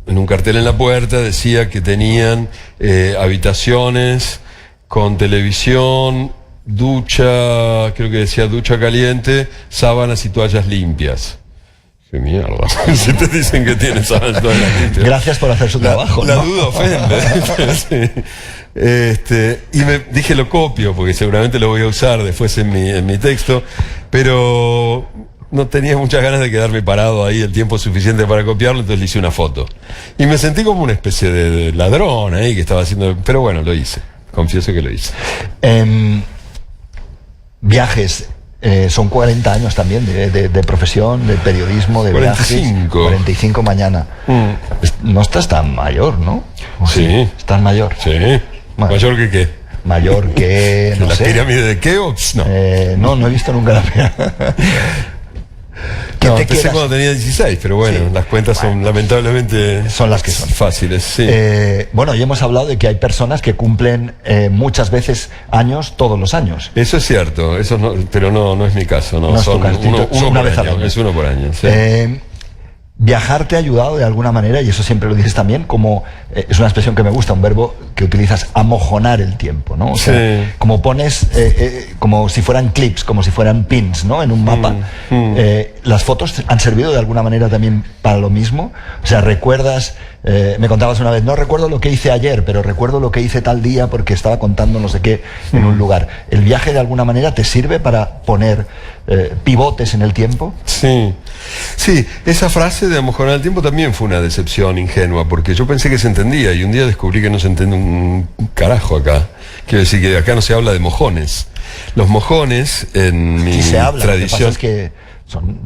en un cartel en la puerta, decía que tenían habitaciones con televisión, ducha, creo que decía ducha caliente, sábanas y toallas limpias. ¡Qué mierda! Si te dicen que tienes sábanas y toallas limpias. Gracias por hacer su trabajo. La duda ofende. Sí. Y me dije, lo copio, porque seguramente lo voy a usar después en mi texto, pero no tenía muchas ganas de quedarme parado ahí el tiempo suficiente para copiarlo, entonces le hice una foto. Y me sentí como una especie de ladrón ahí que estaba haciendo, pero bueno, lo hice. Confieso que lo hice. Viajes, son 40 años también de profesión, de periodismo, de 45. viajes. 45 mañana. No estás tan mayor, ¿no? Sí. ¿Estás mayor? Sí. Bueno. ¿Mayor que qué? Mayor que, no ¿La sé. pirámide de Keops? No. No he visto nunca la pirámide. Empecé cuando tenía 16, pero bueno, sí. Las cuentas son lamentablemente son las que son. Fáciles, sí. Bueno, y hemos hablado de que hay personas que cumplen muchas veces años todos los años. Eso es cierto, pero no es mi caso, no es son tu caso, uno una por vez al año, año. es uno por año. Sí. Viajar te ha ayudado de alguna manera, y eso siempre lo dices también, como es una expresión que me gusta, un verbo que utilizas, amojonar el tiempo, ¿no? O sea, sí. Como pones, como si fueran clips, como si fueran pins, ¿no? En un mapa. ¿Las fotos han servido de alguna manera también para lo mismo? O sea, recuerdas, me contabas una vez, no recuerdo lo que hice ayer, pero recuerdo lo que hice tal día porque estaba contando no sé qué en un lugar. ¿El viaje de alguna manera te sirve para poner pivotes en el tiempo? Sí. Sí, esa frase de amojonar el tiempo también fue una decepción ingenua, porque yo pensé que se entendía y un día descubrí que no se entiende un carajo acá. Quiero decir que acá no se habla de mojones. Los mojones, en mi se habla, tradición... Lo que pasa es que son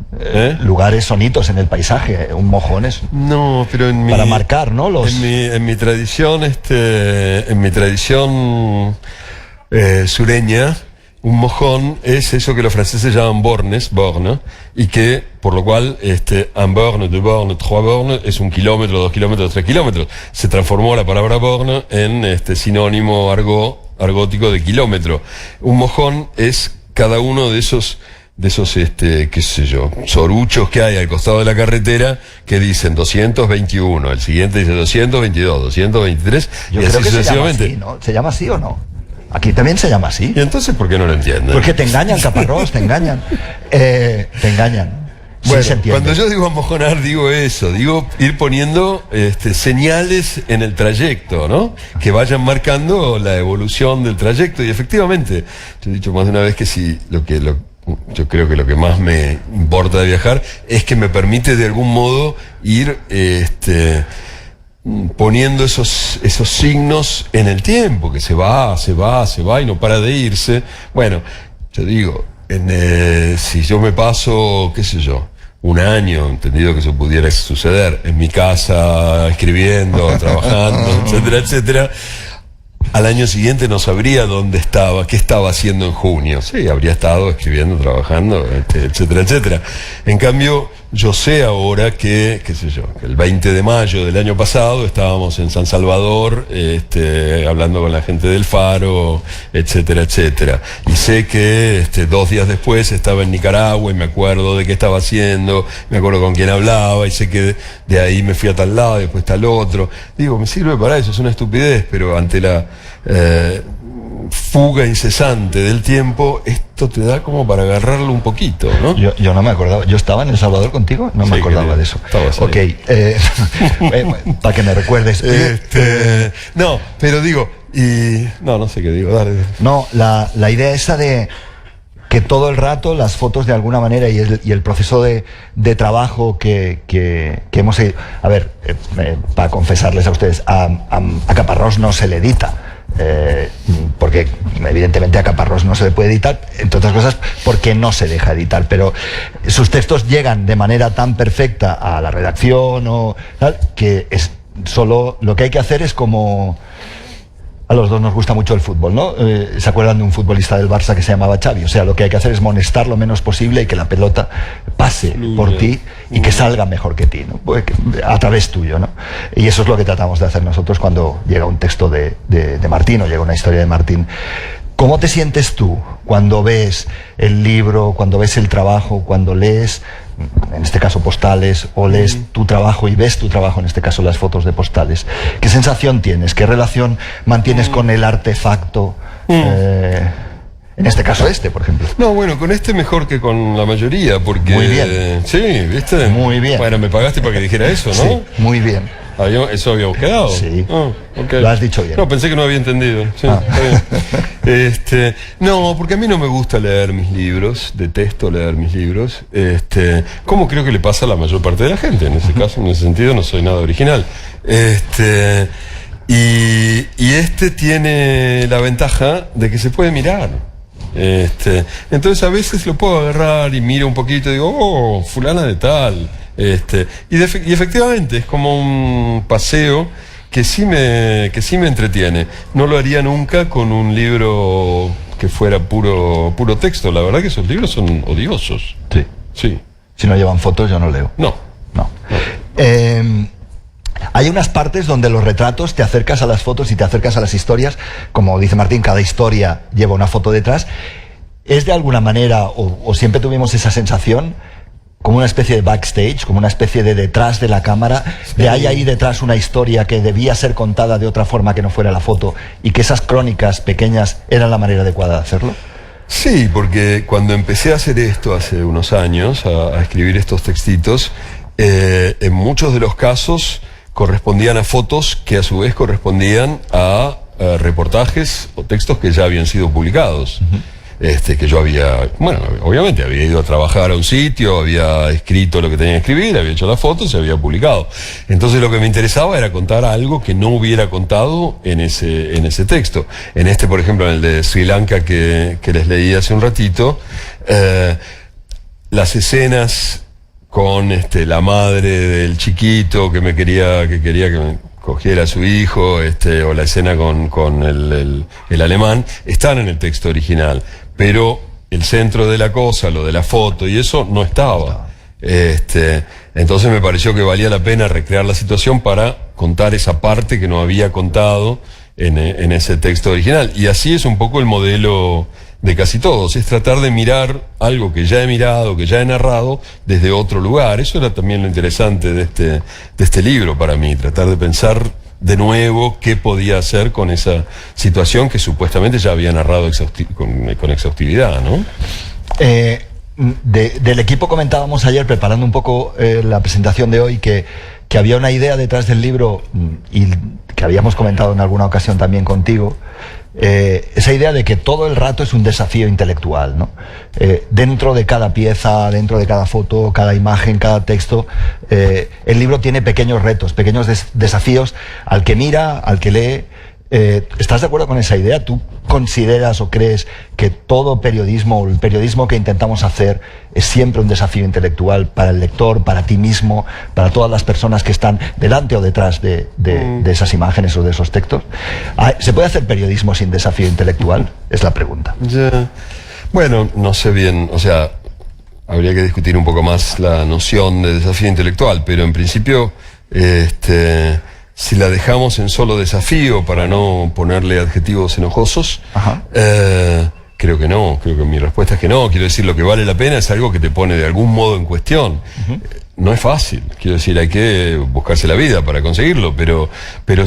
lugares, sonitos en el paisaje. Un mojón es para marcar, ¿no? En mi tradición, sureña, un mojón es eso que los franceses llaman borne, y que, por lo cual, un borne, deux bornes, trois bornes, es 1 kilómetro, 2 kilómetros, 3 kilómetros. Se transformó la palabra borne en sinónimo argótico de kilómetro. Un mojón es cada uno de esos qué sé yo, soruchos que hay al costado de la carretera que dicen 221, el siguiente dice 222, 223, Yo y creo así que sucesivamente. se llama así, ¿no? ¿Se llama así o no? Aquí también se llama así. ¿Y entonces por qué no lo entienden? Porque te engañan, caparrós, te engañan. Te engañan. Bueno, sí, se entiende. Cuando yo digo amojonar, digo eso, digo ir poniendo señales en el trayecto, ¿no? Que vayan marcando la evolución del trayecto. Y efectivamente, yo he dicho más de una vez que si yo creo que lo que más me importa de viajar es que me permite de algún modo ir poniendo esos signos en el tiempo, que se va y no para de irse. Bueno, yo digo, si yo me paso, qué sé yo, un año, entendido que eso pudiera suceder, en mi casa, escribiendo, trabajando, etcétera, etcétera, al año siguiente no sabría dónde estaba, qué estaba haciendo en junio. Sí, habría estado escribiendo, trabajando, etcétera, etcétera. En cambio, yo sé ahora que, qué sé yo, que el 20 de mayo del año pasado estábamos en San Salvador, hablando con la gente del Faro, etcétera, etcétera. Y sé que 2 días después estaba en Nicaragua y me acuerdo de qué estaba haciendo, me acuerdo con quién hablaba y sé que de ahí me fui a tal lado y después tal otro. Digo, me sirve para eso, es una estupidez, pero ante la fuga incesante del tiempo, esto te da como para agarrarlo un poquito, ¿no? Yo no me acordaba. ¿Yo estaba en El Salvador contigo? No me acordaba de eso. Ok, para que me recuerdes. No, pero digo, no sé qué digo, dale. No, la idea esa de que todo el rato las fotos de alguna manera y el proceso de trabajo que hemos seguido. A ver, para confesarles a ustedes, a Caparrós no se le edita. Porque evidentemente a Caparrós no se le puede editar, entre otras cosas porque no se deja editar, pero sus textos llegan de manera tan perfecta a la redacción o tal, que es solo lo que hay que hacer es como... A los dos nos gusta mucho el fútbol, ¿no? ¿Se acuerdan de un futbolista del Barça que se llamaba Xavi? O sea, lo que hay que hacer es molestar lo menos posible y que la pelota pase por ti y que salga mejor que ti, ¿no? A través tuyo, ¿no? Y eso es lo que tratamos de hacer nosotros cuando llega un texto de Martín o llega una historia de Martín. ¿Cómo te sientes tú cuando ves el libro, cuando ves el trabajo, cuando lees, en este caso postales, o lees tu trabajo y ves tu trabajo, en este caso las fotos de postales? ¿Qué sensación tienes? ¿Qué relación mantienes con el artefacto? En este caso por ejemplo. No, bueno, con mejor que con la mayoría, porque... Muy bien. Sí, ¿viste? Muy bien. Bueno, me pagaste para que dijera eso, ¿no? Sí, muy bien. ¿Eso habíamos quedado? Sí. Okay. Lo has dicho bien. No, pensé que no había entendido. Sí, está bien. No, porque a mí no me gusta leer mis libros, detesto leer mis libros, como creo que le pasa a la mayor parte de la gente. En ese caso, en ese sentido, no soy nada original. Y tiene la ventaja de que se puede mirar. Entonces a veces lo puedo agarrar y miro un poquito y digo, fulana de tal. Y efectivamente es como un paseo que sí me entretiene. No lo haría nunca con un libro que fuera puro texto. La verdad que esos libros son odiosos. Sí. Si no llevan fotos yo no leo. No. Hay unas partes donde los retratos te acercas a las fotos y te acercas a las historias. Como dice Martín, cada historia lleva una foto detrás. ¿Es de alguna manera, o siempre tuvimos esa sensación, como una especie de backstage, como una especie de detrás de la cámara, de hay ahí detrás una historia que debía ser contada de otra forma que no fuera la foto, y que esas crónicas pequeñas eran la manera adecuada de hacerlo? Sí, porque cuando empecé a hacer esto hace unos años, a escribir estos textitos, en muchos de los casos correspondían a fotos que a su vez correspondían a reportajes o textos que ya habían sido publicados. Que yo obviamente había ido a trabajar a un sitio, había escrito lo que tenía que escribir, había hecho las fotos y había publicado. Entonces lo que me interesaba era contar algo que no hubiera contado en ese texto. En por ejemplo, en el de Sri Lanka que les leí hace un ratito, las escenas con la madre del chiquito que quería que me cogiera a su hijo, o la escena con el alemán, están en el texto original, pero el centro de la cosa, lo de la foto y eso, no estaba. Entonces me pareció que valía la pena recrear la situación para contar esa parte que no había contado en ese texto original. Y así es un poco el modelo de casi todos, es tratar de mirar algo que ya he mirado, que ya he narrado, desde otro lugar. Eso era también lo interesante de este libro para mí, tratar de pensar de nuevo qué podía hacer con esa situación que supuestamente ya había narrado con exhaustividad, ¿no? Del equipo comentábamos ayer, preparando un poco la presentación de hoy, que había una idea detrás del libro, y que habíamos comentado en alguna ocasión también contigo, esa idea de que todo el rato es un desafío intelectual, ¿no? Dentro de cada pieza, dentro de cada foto, cada imagen, cada texto, el libro tiene pequeños retos, pequeños desafíos al que mira, al que lee. ¿Estás de acuerdo con esa idea? ¿Tú consideras o crees que todo periodismo, o el periodismo que intentamos hacer, es siempre un desafío intelectual para el lector, para ti mismo, para todas las personas que están delante o detrás de esas imágenes o de esos textos? ¿Se puede hacer periodismo sin desafío intelectual? Es la pregunta. Bueno, no sé bien, o sea, habría que discutir un poco más la noción de desafío intelectual, pero en principio, si la dejamos en solo desafío para no ponerle adjetivos enojosos, creo que no, creo que mi respuesta es que no. Quiero decir, lo que vale la pena es algo que te pone de algún modo en cuestión. No es fácil, quiero decir, hay que buscarse la vida para conseguirlo, pero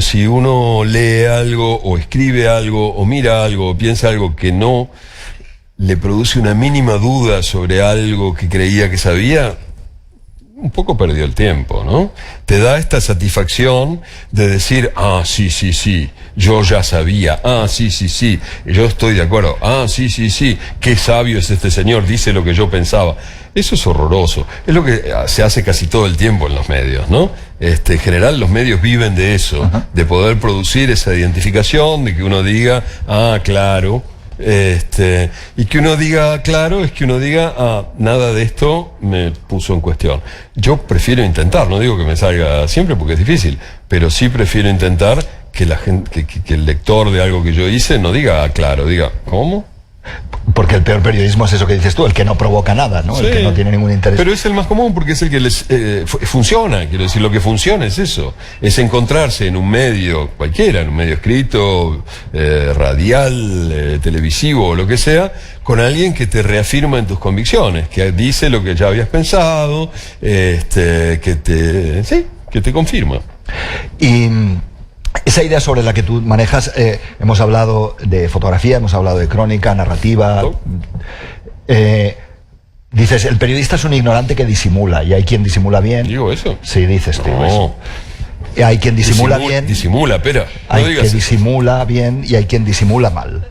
si uno lee algo, o escribe algo, o mira algo, o piensa algo que no le produce una mínima duda sobre algo que creía que sabía, un poco perdió el tiempo, ¿no? Te da esta satisfacción de decir, sí, yo ya sabía, sí, yo estoy de acuerdo, sí, qué sabio es este señor, dice lo que yo pensaba. Eso es horroroso, es lo que se hace casi todo el tiempo en los medios, ¿no? En general los medios viven de eso, de poder producir esa identificación, de que uno diga, claro. Y que uno diga, claro, es que uno diga, nada de esto me puso en cuestión. Yo prefiero intentar, no digo que me salga siempre porque es difícil, pero sí prefiero intentar que la gente, que el lector de algo que yo hice no diga, claro, diga, ¿cómo? Porque el peor periodismo es eso que dices tú, el que no provoca nada, ¿no? Sí, el que no tiene ningún interés. Pero es el más común porque es el que les funciona. Quiero decir, lo que funciona es eso. Es encontrarse en un medio cualquiera, en un medio escrito, radial, televisivo o lo que sea, con alguien que te reafirma en tus convicciones, que dice lo que ya habías pensado, que te confirma. Y esa idea sobre la que tú manejas, hemos hablado de fotografía, hemos hablado de crónica, narrativa. Dices, el periodista es un ignorante que disimula, y hay quien disimula bien. ¿Digo eso? Sí, dices tú eso. Y hay quien disimula bien. Disimula, pero hay quien disimula bien y hay quien disimula mal.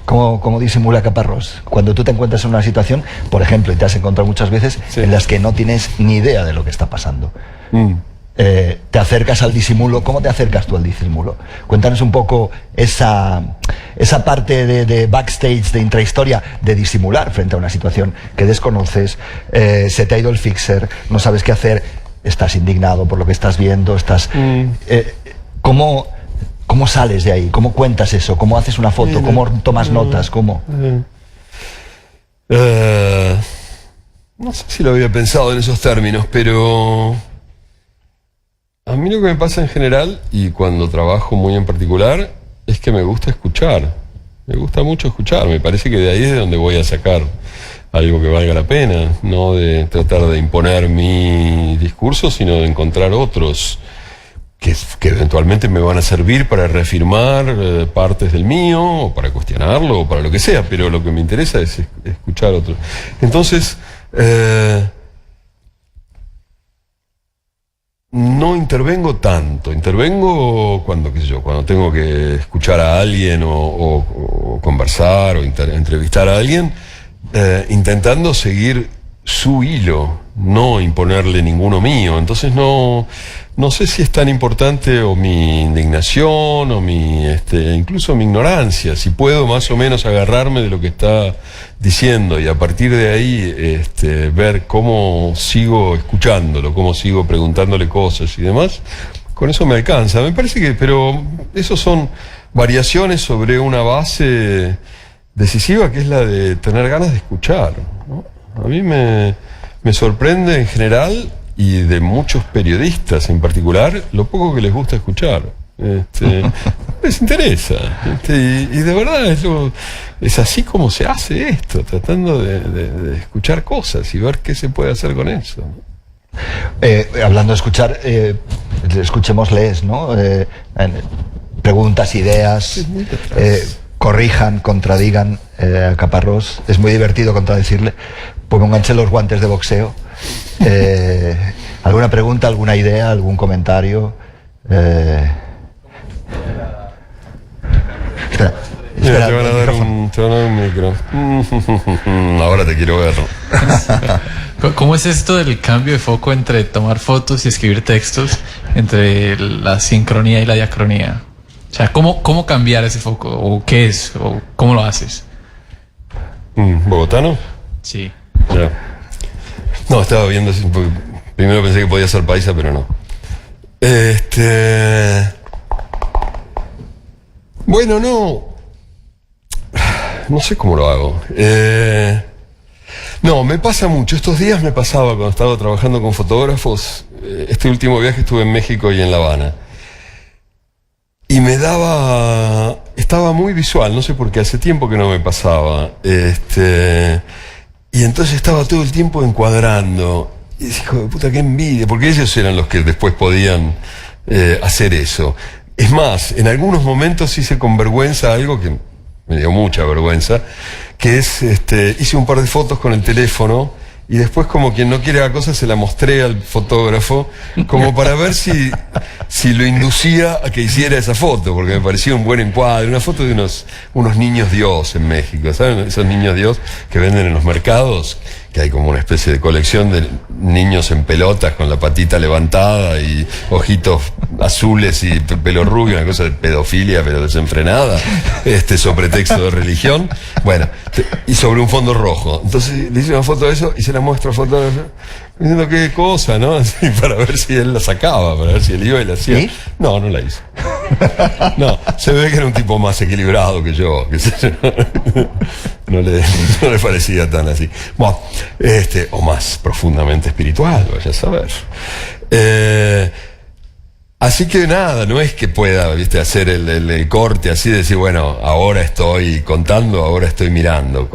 ¿Cómo disimula Caparrós? Cuando tú te encuentras en una situación, por ejemplo, y te has encontrado muchas veces, en las que no tienes ni idea de lo que está pasando. Te acercas al disimulo. ¿Cómo te acercas tú al disimulo? Cuéntanos un poco esa parte de backstage, de intrahistoria, de disimular frente a una situación que desconoces, se te ha ido el fixer, no sabes qué hacer, estás indignado por lo que estás viendo, ¿cómo sales de ahí? ¿Cómo cuentas eso? ¿Cómo haces una foto? ¿Cómo tomas notas? ¿Cómo? No sé si lo había pensado en esos términos, pero a mí lo que me pasa en general, y cuando trabajo muy en particular, es que me gusta escuchar. Me gusta mucho escuchar. Me parece que de ahí es de donde voy a sacar algo que valga la pena. No de tratar de imponer mi discurso, sino de encontrar otros que eventualmente me van a servir para reafirmar partes del mío, o para cuestionarlo, o para lo que sea. Pero lo que me interesa es escuchar otros. Entonces, no intervengo tanto, intervengo cuando tengo que escuchar a alguien o conversar o entrevistar a alguien, intentando seguir su hilo, no imponerle ninguno mío. Entonces no sé si es tan importante o mi indignación o incluso mi ignorancia, si puedo más o menos agarrarme de lo que está diciendo y a partir de ahí ver cómo sigo escuchándolo, cómo sigo preguntándole cosas y demás, con eso me alcanza. Me parece pero esos son variaciones sobre una base decisiva que es la de tener ganas de escuchar, ¿no? A mí me sorprende en general, y de muchos periodistas en particular, lo poco que les gusta escuchar. Les interesa. Y de verdad es así como se hace esto, tratando de escuchar cosas y ver qué se puede hacer con eso. Hablando de escuchar, escuchémosles, ¿no? Preguntas, ideas, corrijan, contradigan a Caparrós. Es muy divertido contradecirle. Pónganse los guantes de boxeo. ¿Alguna pregunta, alguna idea, algún comentario? Espera, te van a dar un micro. Ahora te quiero ver. ¿Cómo es esto del cambio de foco entre tomar fotos y escribir textos, entre la sincronía y la diacronía? O sea, ¿cómo cambiar ese foco? ¿O qué es? ¿O cómo lo haces? ¿Bogotano? Sí. Ya. No, estaba viendo, primero pensé que podía ser paisa, pero no. Bueno, no sé cómo lo hago. No, me pasa mucho. Estos días me pasaba cuando estaba trabajando con fotógrafos. Este último viaje estuve en México y en La Habana. Y estaba muy visual, no sé por qué, hace tiempo que no me pasaba. Y entonces estaba todo el tiempo encuadrando. Y dije, hijo de puta, qué envidia, porque ellos eran los que después podían hacer eso. Es más, en algunos momentos hice con vergüenza algo que me dio mucha vergüenza, que es, hice un par de fotos con el teléfono y después, como quien no quiere la cosa, se la mostré al fotógrafo como para ver si lo inducía a que hiciera esa foto, porque me parecía un buen encuadre, una foto de unos niños Dios en México, ¿saben? Esos niños Dios que venden en los mercados, que hay como una especie de colección de niños en pelotas con la patita levantada y ojitos azules y pelo rubio, una cosa de pedofilia pero desenfrenada, sobre texto de religión, bueno, y sobre un fondo rojo. Entonces le hice una foto de eso y se la muestro al fotógrafo diciendo qué cosa, ¿no? Así, para ver si él la sacaba, para ver si él iba y la hacía. ¿Sí? No la hizo. No, se ve que era un tipo más equilibrado que yo, que no le parecía tan así. Bueno, o más profundamente espiritual, vaya a saber. Así que nada, no es que pueda, viste, hacer el corte así, decir, bueno, ahora estoy contando, ahora estoy mirando.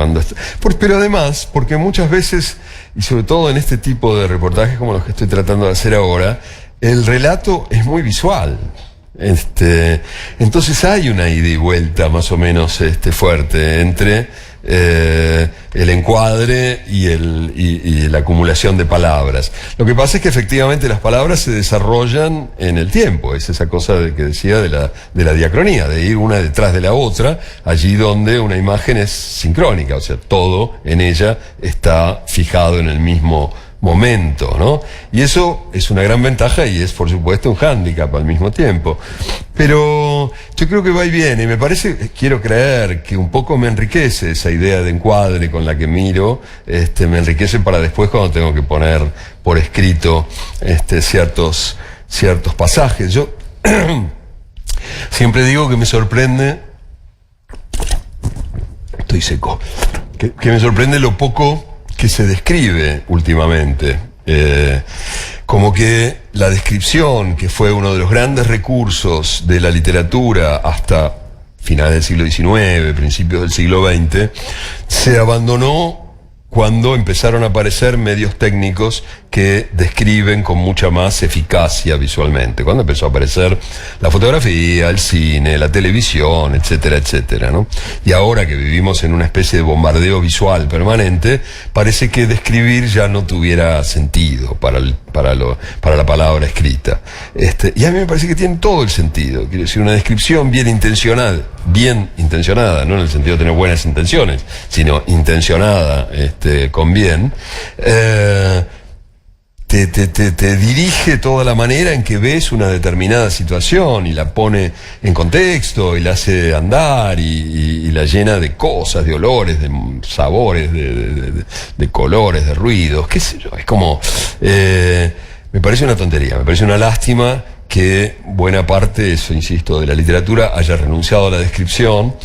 Pero además, porque muchas veces, y sobre todo en este tipo de reportajes como los que estoy tratando de hacer ahora, el relato es muy visual. Entonces hay una ida y vuelta más o menos fuerte entre el encuadre y la acumulación de palabras. Lo que pasa es que efectivamente las palabras se desarrollan en el tiempo. Es esa cosa que decía de la diacronía, de ir una detrás de la otra, allí donde una imagen es sincrónica, o sea, todo en ella está fijado en el mismo momento, ¿no? Y eso es una gran ventaja y es, por supuesto, un hándicap al mismo tiempo. Pero yo creo que va y viene, y me parece, quiero creer que un poco me enriquece esa idea de encuadre con la que miro, me enriquece para después cuando tengo que poner por escrito ciertos pasajes. Yo siempre digo que me sorprende, estoy seco, que me sorprende lo poco que se describe últimamente, como que la descripción, que fue uno de los grandes recursos de la literatura hasta finales del siglo XIX, principios del siglo XX, se abandonó cuando empezaron a aparecer medios técnicos que describen con mucha más eficacia visualmente. Cuando empezó a aparecer la fotografía, el cine, la televisión, etcétera, etcétera, ¿no? Y ahora que vivimos en una especie de bombardeo visual permanente, parece que describir ya no tuviera sentido para la palabra escrita. Y a mí me parece que tiene todo el sentido. Quiero decir, una descripción bien intencionada, no en el sentido de tener buenas intenciones, sino intencionada, con bien, te dirige toda la manera en que ves una determinada situación y la pone en contexto y la hace andar y la llena de cosas, de olores, de sabores, de colores, de ruidos, qué sé yo. Es como, me parece una tontería, me parece una lástima que buena parte, eso insisto, de la literatura haya renunciado a la descripción,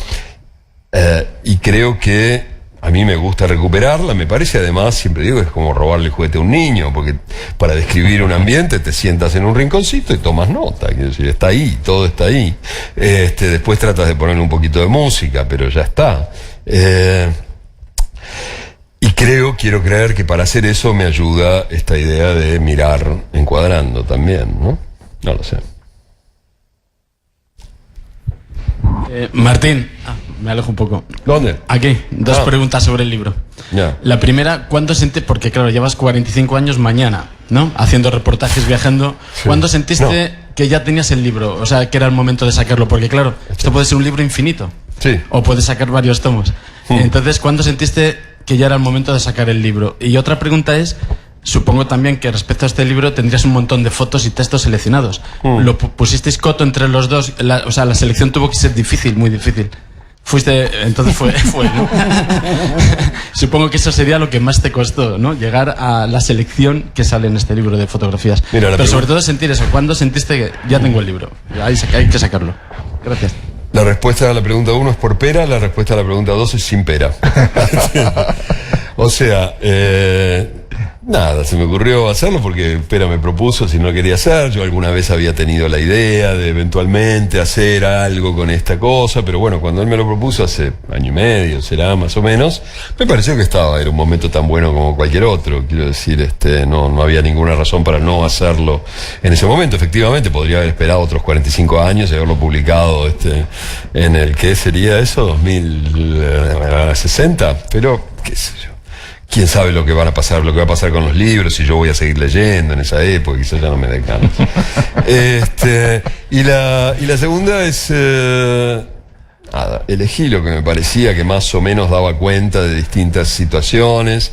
y creo que a mí me gusta recuperarla. Me parece, además, siempre digo, es como robarle el juguete a un niño, porque para describir un ambiente te sientas en un rinconcito y tomas nota, quiero decir, está ahí, todo está ahí. Después tratas de poner un poquito de música, pero ya está. Y quiero creer que para hacer eso me ayuda esta idea de mirar encuadrando también, ¿no? No lo sé. Martín, me alejo un poco. ¿Dónde? Aquí, dos preguntas sobre el libro. Ya. La primera, ¿cuándo sentiste, porque claro, llevas 45 años mañana, ¿no? Haciendo reportajes, viajando. Sí. ¿Cuándo sentiste que ya tenías el libro? O sea, que era el momento de sacarlo, porque claro, esto puede ser un libro infinito. Sí. O puedes sacar varios tomos. Entonces, ¿cuándo sentiste que ya era el momento de sacar el libro? Y otra pregunta es, supongo también que respecto a este libro tendrías un montón de fotos y textos seleccionados. ¿Lo pusisteis coto entre los dos? O sea, la selección tuvo que ser difícil, muy difícil. Entonces fue, ¿no? Supongo que eso sería lo que más te costó, ¿no? Llegar a la selección que sale en este libro de fotografías. Pero sobre todo sentir eso. ¿Cuándo sentiste que ya tengo el libro? Hay que sacarlo. Gracias. La respuesta a la pregunta 1 es por pera, la respuesta a la pregunta 2 es sin pera. O sea, nada, se me ocurrió hacerlo porque Pera me propuso si no lo quería hacer. Yo alguna vez había tenido la idea de eventualmente hacer algo con esta cosa, pero bueno, cuando él me lo propuso hace año y medio, será más o menos, me pareció que era un momento tan bueno como cualquier otro. Quiero decir, no había ninguna razón para no hacerlo en ese momento. Efectivamente, podría haber esperado otros 45 años y haberlo publicado en el, ¿qué sería eso? 2060, pero qué sé yo. Quién sabe lo que va a pasar con los libros, si yo voy a seguir leyendo en esa época, quizás ya no me dé ganas. Y la segunda es, nada, elegí lo que me parecía que más o menos daba cuenta de distintas situaciones,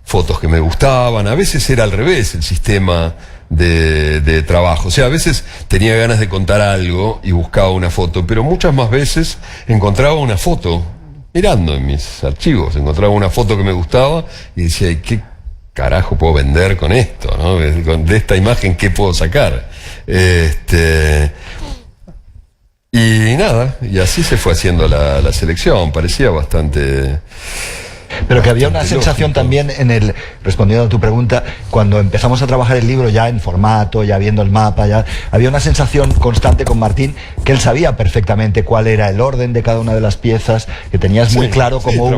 fotos que me gustaban. A veces era al revés el sistema de trabajo. O sea, a veces tenía ganas de contar algo y buscaba una foto, pero muchas más veces encontraba una foto. Mirando en mis archivos, encontraba una foto que me gustaba y decía, ¿qué carajo puedo vender con esto, ¿no? De esta imagen, ¿qué puedo sacar? Y nada, y así se fue haciendo la selección. Parecía bastante... Pero que había una sensación también respondiendo a tu pregunta, cuando empezamos a trabajar el libro ya en formato, ya viendo el mapa, ya había una sensación constante con Martín que él sabía perfectamente cuál era el orden de cada una de las piezas, que tenías muy claro cómo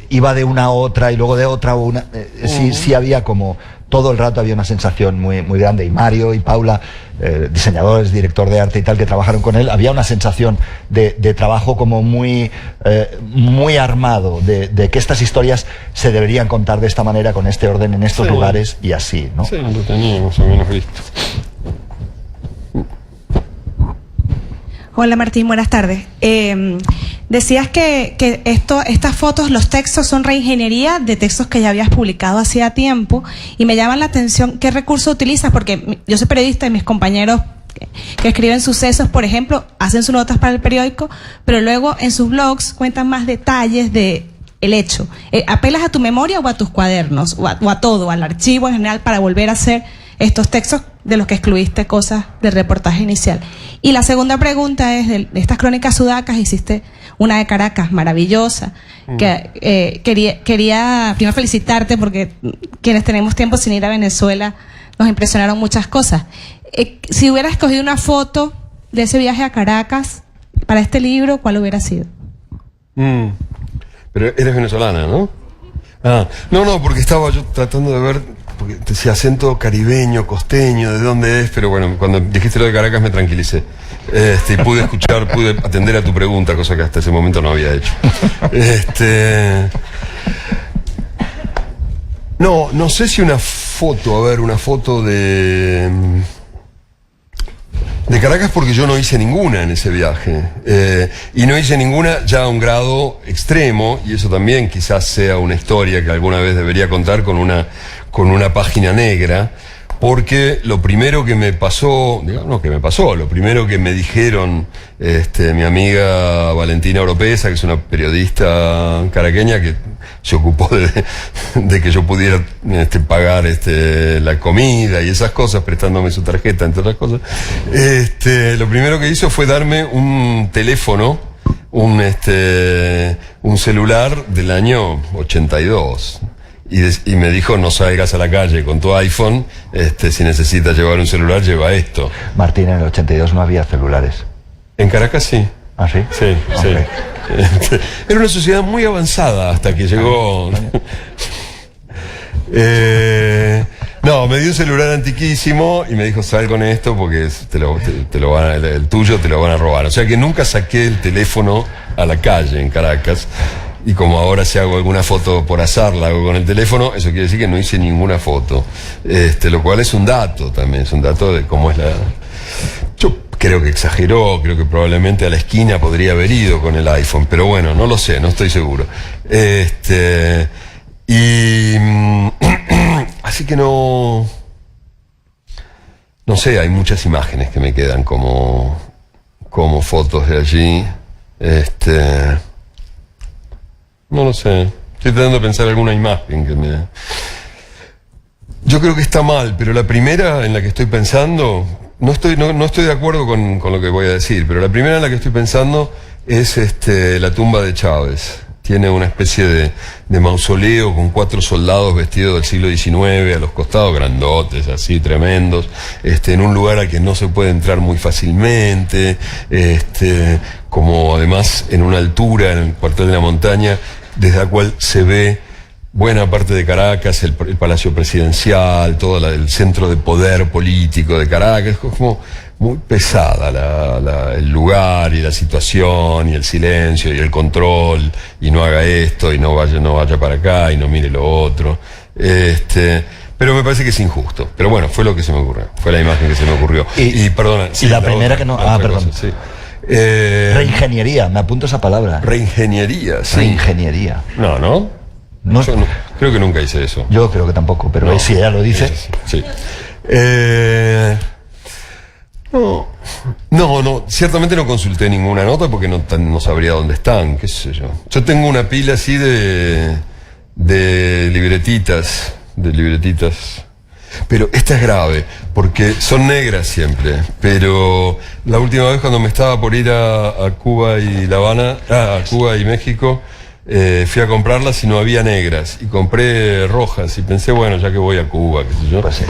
iba de una a otra y luego de otra a una. Sí había como... Todo el rato había una sensación muy, muy grande, y Mario y Paula, diseñadores, director de arte y tal, que trabajaron con él, había una sensación de trabajo como muy armado, de que estas historias se deberían contar de esta manera, con este orden, en estos lugares y así, ¿no? Sí, lo tenía más o menos visto. Hola Martín, buenas tardes. Decías que estas fotos, los textos son reingeniería de textos que ya habías publicado hacía tiempo, y me llama la atención qué recurso utilizas, porque yo soy periodista y mis compañeros que escriben sucesos, por ejemplo, hacen sus notas para el periódico, pero luego en sus blogs cuentan más detalles de el hecho. ¿Apelas a tu memoria o a tus cuadernos, o a todo, al archivo en general, para volver a hacer estos textos de los que excluiste cosas del reportaje inicial? Y la segunda pregunta es, de estas crónicas sudacas, hiciste una de Caracas maravillosa, que quería primero felicitarte, porque quienes tenemos tiempo sin ir a Venezuela nos impresionaron muchas cosas. Si hubieras escogido una foto de ese viaje a Caracas para este libro, ¿cuál hubiera sido? Pero eres venezolana, ¿no? No, porque estaba yo tratando de ver, porque ese acento caribeño, costeño, de dónde es, pero bueno, cuando dijiste lo de Caracas me tranquilicé. Y pude atender a tu pregunta, cosa que hasta ese momento no había hecho. No sé si una foto de Caracas, porque yo no hice ninguna en ese viaje, y no hice ninguna ya a un grado extremo, y eso también quizás sea una historia que alguna vez debería contar con una página negra, porque lo primero que me pasó, lo primero que me dijeron mi amiga Valentina Oropesa, que es una periodista caraqueña que se ocupó de que yo pudiera pagar la comida y esas cosas, prestándome su tarjeta, entre otras cosas, lo primero que hizo fue darme un teléfono, un celular del año 82. Y me dijo, no salgas a la calle con tu iPhone, si necesitas llevar un celular, lleva esto. Martín, en el 82 no había celulares. En Caracas sí. ¿Ah, sí? Sí, okay. Sí. Era una sociedad muy avanzada hasta que llegó... No, me dio un celular antiquísimo y me dijo, sal con esto porque el tuyo te lo van a robar. O sea que nunca saqué el teléfono a la calle en Caracas. Y como ahora si hago alguna foto por azar, la hago con el teléfono, eso quiere decir que no hice ninguna foto. Lo cual es un dato también, es un dato de cómo es la... Yo creo que exageró, creo que probablemente a la esquina podría haber ido con el iPhone, pero bueno, no lo sé, no estoy seguro. Así que no sé, hay muchas imágenes que me quedan como fotos de allí. No lo sé. Estoy tratando de pensar alguna imagen que me... Yo creo que está mal, pero la primera en la que estoy pensando... No estoy de acuerdo con lo que voy a decir, pero la primera en la que estoy pensando es la tumba de Chávez, Tiene una especie de mausoleo con 4 soldados vestidos del siglo XIX a los costados, grandotes, así, tremendos, en un lugar al que no se puede entrar muy fácilmente, como además en una altura, en el cuartel de la montaña, desde la cual se ve buena parte de Caracas, el Palacio Presidencial, todo el centro de poder político de Caracas. Es como muy pesada el lugar y la situación y el silencio y el control, y no haga esto y no vaya para acá y no mire lo otro. Pero me parece que es injusto. Pero bueno, fue lo que se me ocurrió, fue la imagen que se me ocurrió. Y perdona, y la primera otra, que no... perdón. Cosa, sí. Reingeniería, me apunto esa palabra. Reingeniería, sí. Reingeniería. No. Yo creo que nunca hice eso. Yo creo que tampoco, pero no, si ella lo dice. Sí. No, ciertamente no consulté ninguna nota porque no sabría dónde están, qué sé yo. Yo tengo una pila así de libretitas, pero esta es grave, porque son negras siempre, pero la última vez cuando me estaba por ir a Cuba y La Habana, a Cuba y México, fui a comprarlas y no había negras, y compré rojas, y pensé, bueno, ya que voy a Cuba, qué sé yo, pues sí.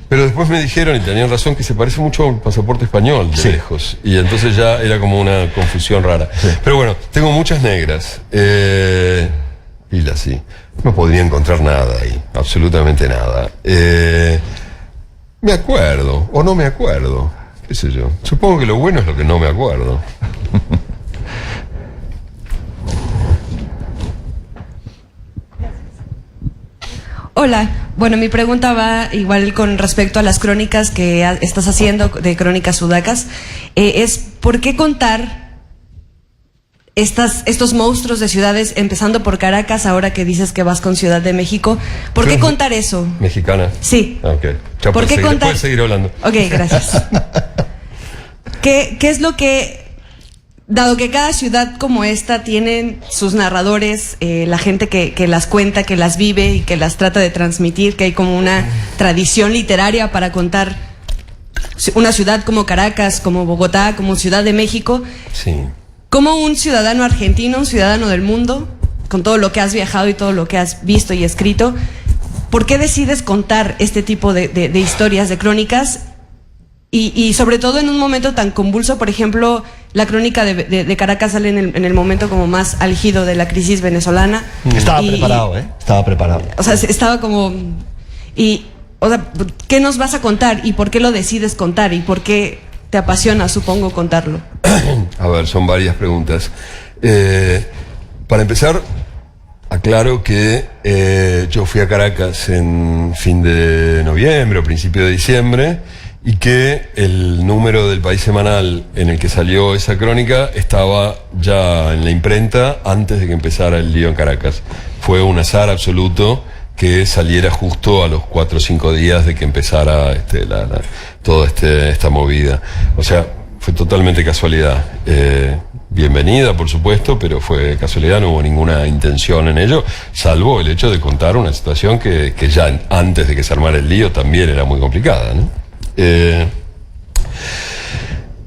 Pero después me dijeron, y tenían razón, que se parece mucho a un pasaporte español de lejos. Y entonces ya era como una confusión rara. Sí. Pero bueno, tengo muchas negras. Pilas, sí. No podría encontrar nada ahí. Absolutamente nada. Me acuerdo, o no me acuerdo. Qué sé yo. Supongo que lo bueno es lo que no me acuerdo. Hola, bueno, mi pregunta va igual con respecto a las crónicas que estás haciendo, de Crónicas Sudacas. Es, ¿por qué contar estos monstruos de ciudades, empezando por Caracas, ahora que dices que vas con Ciudad de México? ¿Por qué contar eso? ¿Mexicana? Sí. Okay. Ya ¿Por qué contar? Puedes seguir hablando. Ok, gracias. ¿Qué es lo que... Dado que cada ciudad como esta tiene sus narradores, la gente que las cuenta, que las vive y que las trata de transmitir, que hay como una tradición literaria para contar una ciudad como Caracas, como Bogotá, como Ciudad de México. Sí. ¿Cómo un ciudadano argentino, un ciudadano del mundo, con todo lo que has viajado y todo lo que has visto y escrito, por qué decides contar este tipo de historias, de crónicas? Y sobre todo en un momento tan convulso, por ejemplo, la crónica de Caracas sale en el momento como más álgido de la crisis venezolana. Estaba preparado, Estaba preparado. O sea, estaba como... o sea, ¿qué nos vas a contar? ¿Y por qué lo decides contar? ¿Y por qué te apasiona, supongo, contarlo? A ver, son varias preguntas. Para empezar, aclaro que yo fui a Caracas en fin de noviembre o principio de diciembre, y que el número del País Semanal en el que salió esa crónica estaba ya en la imprenta antes de que empezara el lío en Caracas. Fue un azar absoluto que saliera justo a los 4 o 5 días de que empezara toda esta movida. O sea, fue totalmente casualidad. Bienvenida, por supuesto, pero fue casualidad, no hubo ninguna intención en ello, salvo el hecho de contar una situación que ya antes de que se armara el lío también era muy complicada, ¿no?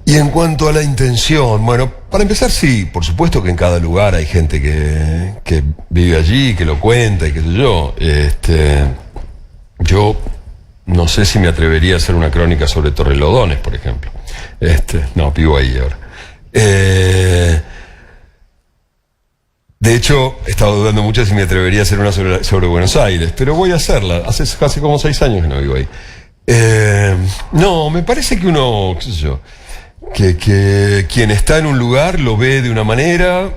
Y en cuanto a la intención, bueno, para empezar, sí, por supuesto que en cada lugar hay gente que vive allí, que lo cuenta y qué sé yo. Yo no sé si me atrevería a hacer una crónica sobre Torrelodones, por ejemplo. No, vivo ahí ahora. De hecho, he estado dudando mucho si me atrevería a hacer una sobre Buenos Aires, pero voy a hacerla. Hace como 6 años que no vivo ahí. No, me parece que uno, qué sé yo, que quien está en un lugar lo ve de una manera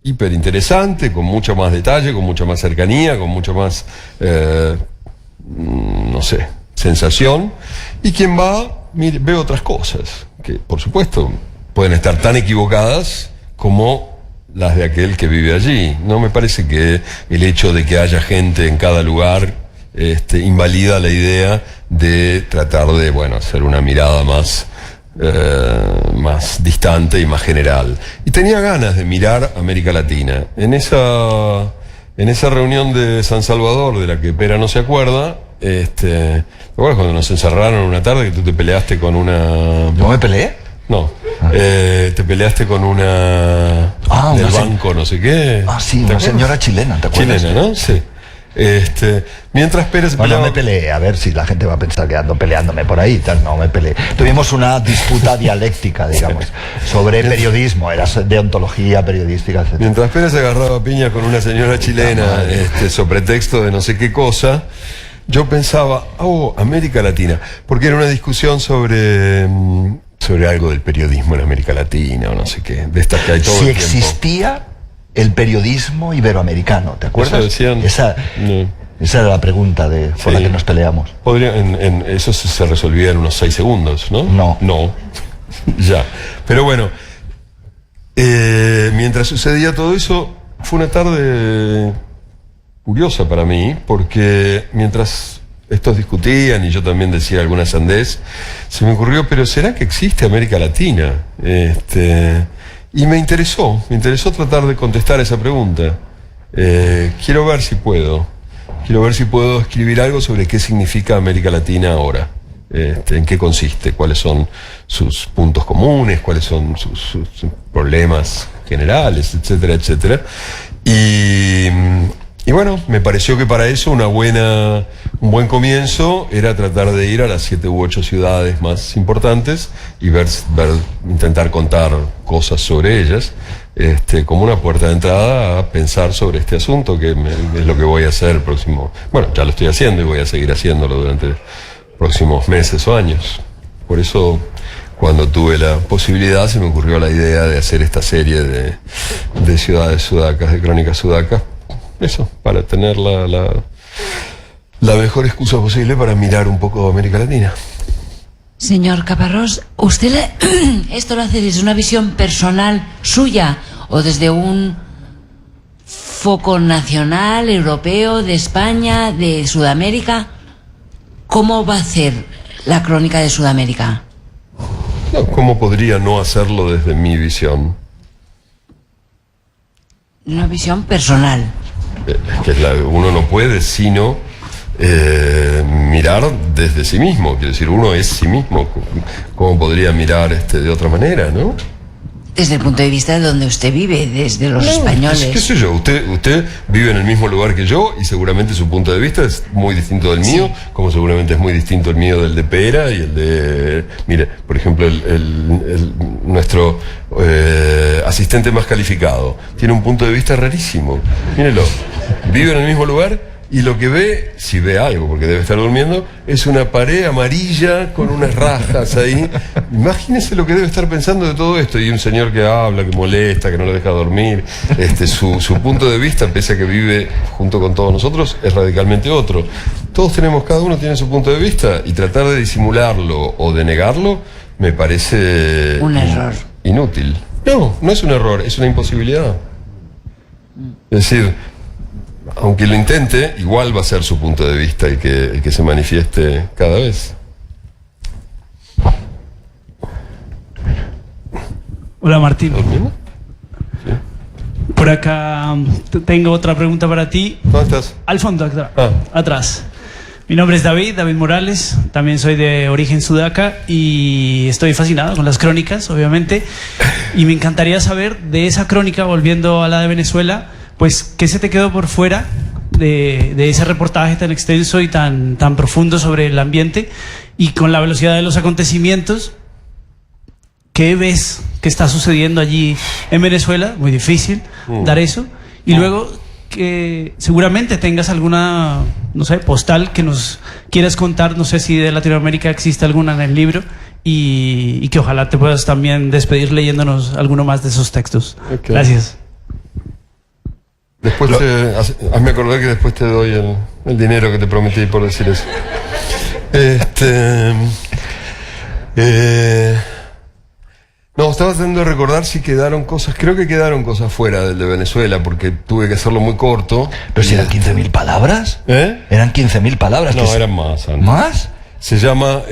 hiper interesante, con mucho más detalle, con mucha más cercanía, con mucho más, no sé, sensación, y quien va, ve otras cosas, que por supuesto pueden estar tan equivocadas como las de aquel que vive allí. No me parece que el hecho de que haya gente en cada lugar invalida la idea de tratar de, bueno, hacer una mirada más distante y más general. Y tenía ganas de mirar América Latina. En esa reunión de San Salvador, de la que Pera no se acuerda, ¿te acuerdas cuando nos encerraron una tarde que tú te peleaste con una... ¿Yo me peleé? No. Te peleaste con una del banco, no sé qué. Sí, una señora chilena, ¿te acuerdas? Chilena, ¿no? Sí. Mientras Pérez No me peleé, a ver si la gente va a pensar que ando peleándome por ahí, tal, no me peleé. Tuvimos una disputa dialéctica, digamos, sobre periodismo, era de ontología periodística, etc. Mientras Pérez se agarraba piña con una señora chilena, sobre texto de no sé qué cosa, yo pensaba, América Latina, porque era una discusión sobre algo del periodismo en América Latina o no sé qué, de estas que hay todo si el tiempo. existía el periodismo iberoamericano, ¿te acuerdas? Eso decían. Esa era la pregunta por la que nos peleamos. Eso se resolvía en unos 6 segundos, ¿no? No. Ya. Pero bueno, mientras sucedía todo eso, fue una tarde curiosa para mí, porque mientras estos discutían y yo también decía alguna sandez, se me ocurrió, pero ¿será que existe América Latina? Y me interesó tratar de contestar esa pregunta. Quiero ver si puedo escribir algo sobre qué significa América Latina ahora. En qué consiste, cuáles son sus puntos comunes, cuáles son sus problemas generales, etcétera, etcétera. Y bueno, me pareció que para eso un buen comienzo era tratar de ir a las 7 u 8 ciudades más importantes y intentar contar cosas sobre ellas, como una puerta de entrada a pensar sobre este asunto, que es lo que voy a hacer el próximo. Bueno, ya lo estoy haciendo y voy a seguir haciéndolo durante los próximos meses o años. Por eso, cuando tuve la posibilidad, se me ocurrió la idea de hacer esta serie de ciudades sudacas, de crónicas sudacas. Eso, para tener la mejor excusa posible para mirar un poco América Latina. Señor Caparrós, ¿usted esto lo hace desde una visión personal suya o desde un foco nacional, europeo, de España, de Sudamérica? ¿Cómo va a hacer la crónica de Sudamérica? No, ¿cómo podría no hacerlo desde mi visión? Una visión personal. Que uno no puede sino mirar desde sí mismo. Quiero decir, uno es sí mismo. ¿Cómo podría mirar de otra manera, no? Desde el punto de vista de donde usted vive, desde los españoles. ¿Qué sé yo? Usted vive en el mismo lugar que yo y seguramente su punto de vista es muy distinto del mío, como seguramente es muy distinto el mío del de Pera y el de... Mire, por ejemplo, nuestro asistente más calificado tiene un punto de vista rarísimo. Mírelo, vive en el mismo lugar y lo que ve, si ve algo, porque debe estar durmiendo, es una pared amarilla con unas rajas ahí. Imagínese lo que debe estar pensando de todo esto. Y un señor que habla, que molesta, que no lo deja dormir. Su punto de vista, pese a que vive junto con todos nosotros, es radicalmente otro. Cada uno tiene su punto de vista, y tratar de disimularlo o de negarlo me parece un error. Inútil. No es un error, es una imposibilidad. Es decir, aunque lo intente, igual va a ser su punto de vista el que se manifieste cada vez. Hola, Martín. ¿Sí? Por acá tengo otra pregunta para ti. ¿Dónde estás? Al fondo, atrás. Mi nombre es David Morales, también soy de origen sudaca y estoy fascinado con las crónicas, obviamente. Y me encantaría saber de esa crónica, volviendo a la de Venezuela, pues, ¿qué se te quedó por fuera de ese reportaje tan extenso y tan profundo sobre el ambiente? Y con la velocidad de los acontecimientos, ¿qué ves que está sucediendo allí en Venezuela? Muy difícil dar eso. Y luego, que seguramente tengas alguna, no sé, postal que nos quieras contar, no sé si de Latinoamérica existe alguna en el libro, y que ojalá te puedas también despedir leyéndonos alguno más de esos textos. Okay. Gracias. Después hazme acordar que después te doy el dinero que te prometí por decir eso. No, estaba tratando de recordar si quedaron cosas. Creo que quedaron cosas fuera del de Venezuela, porque tuve que hacerlo muy corto. Pero si eran 15.000 palabras. Eran 15.000 palabras. No, eran más. Antes. ¿Más? Se llama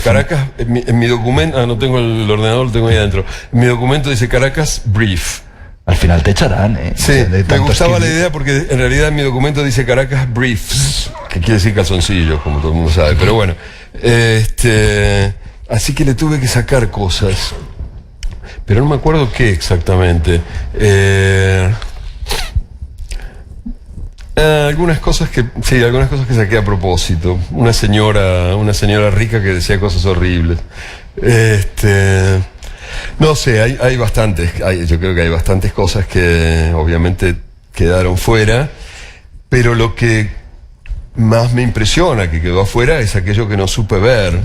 Caracas, en mi documento, no tengo el ordenador, lo tengo ahí adentro. En mi documento dice Caracas Brief. Al final te echarán, Sí, me gustaba la idea porque en realidad en mi documento dice Caracas Briefs, que quiere decir calzoncillos, como todo el mundo sabe. Pero bueno, así que le tuve que sacar cosas. pero no me acuerdo qué exactamente. Algunas cosas que saqué a propósito. Una señora rica que decía cosas horribles. No sé, hay bastantes, yo creo que hay bastantes cosas que obviamente quedaron fuera, pero lo que más me impresiona que quedó afuera es aquello que no supe ver,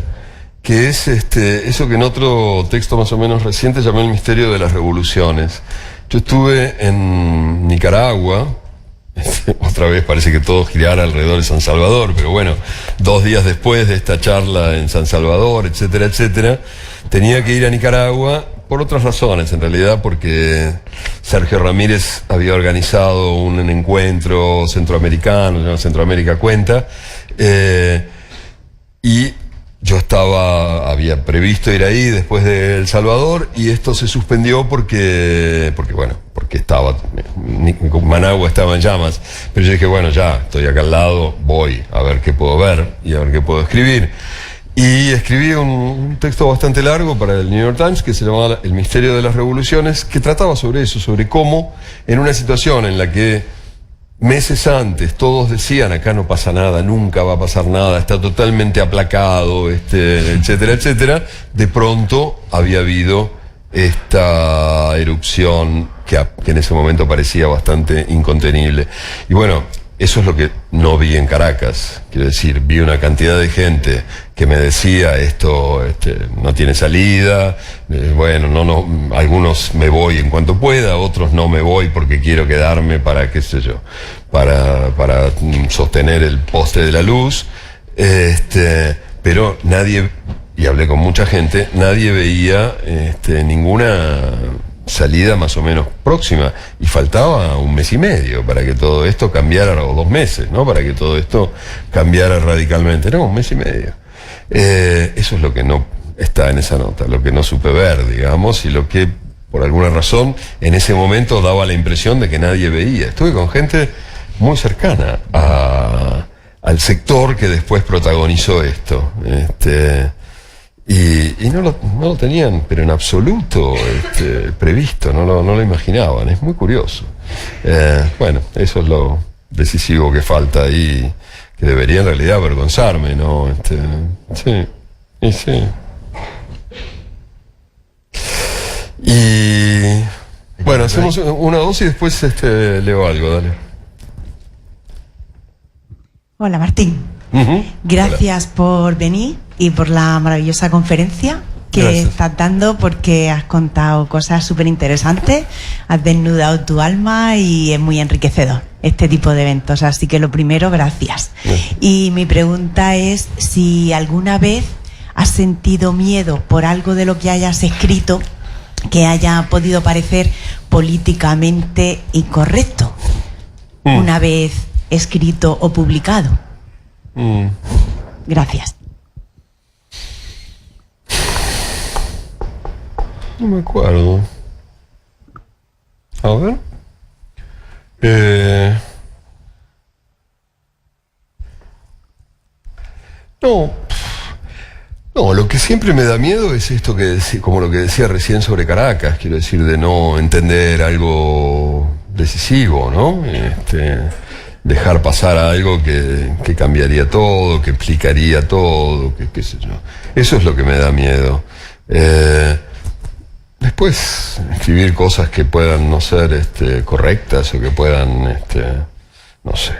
que es eso que en otro texto más o menos reciente llamé el misterio de las revoluciones. Yo estuve en Nicaragua, otra vez parece que todo girara alrededor de San Salvador, pero bueno, 2 días después de esta charla en San Salvador, etcétera, etcétera, tenía que ir a Nicaragua por otras razones, en realidad porque Sergio Ramírez había organizado un encuentro centroamericano, se llama Centroamérica Cuenta, y yo había previsto ir ahí después de El Salvador, y esto se suspendió porque Managua estaba en llamas. Pero yo dije, bueno, ya, estoy acá al lado, voy a ver qué puedo ver y a ver qué puedo escribir. Y escribí un texto bastante largo para el New York Times que se llamaba El misterio de las revoluciones, que trataba sobre eso, sobre cómo en una situación en la que meses antes todos decían, acá no pasa nada, nunca va a pasar nada, está totalmente aplacado, etcétera, etcétera, de pronto había habido esta erupción que en ese momento parecía bastante incontenible. Y bueno, eso es lo que no vi en Caracas. Quiero decir, vi una cantidad de gente que me decía esto no tiene salida, algunos me voy en cuanto pueda, otros no me voy porque quiero quedarme para, qué sé yo, para sostener el poste de la luz, pero nadie, y hablé con mucha gente, nadie veía ninguna salida más o menos próxima, y faltaba 1 mes y medio para que todo esto cambiara, o 2 meses, ¿no? Para que todo esto cambiara radicalmente. No, 1 mes y medio. Eso es lo que no está en esa nota, lo que no supe ver, digamos, y lo que por alguna razón en ese momento daba la impresión de que nadie veía. Estuve con gente muy cercana al sector que después protagonizó esto, y no lo tenían, pero en absoluto previsto, no lo imaginaban. Es muy curioso. Bueno, eso es lo decisivo que falta ahí, que debería en realidad avergonzarme, ¿no? Sí, y sí. Y bueno, hacemos una dos y después leo algo, dale. Hola, Martín. Gracias por venir y por la maravillosa conferencia que estás dando, porque has contado cosas súper interesantes, has desnudado tu alma y es muy enriquecedor este tipo de eventos. Así que lo primero, gracias. Y mi pregunta es si alguna vez has sentido miedo por algo de lo que hayas escrito que haya podido parecer políticamente incorrecto una vez escrito o publicado. Gracias. No me acuerdo. A ver. No, lo que siempre me da miedo es esto como lo que decía recién sobre Caracas, quiero decir, de no entender algo decisivo, ¿no? Dejar pasar algo que cambiaría todo, que explicaría todo, que qué sé yo. Eso es lo que me da miedo. Después, escribir cosas que puedan no ser correctas o que puedan, no sé,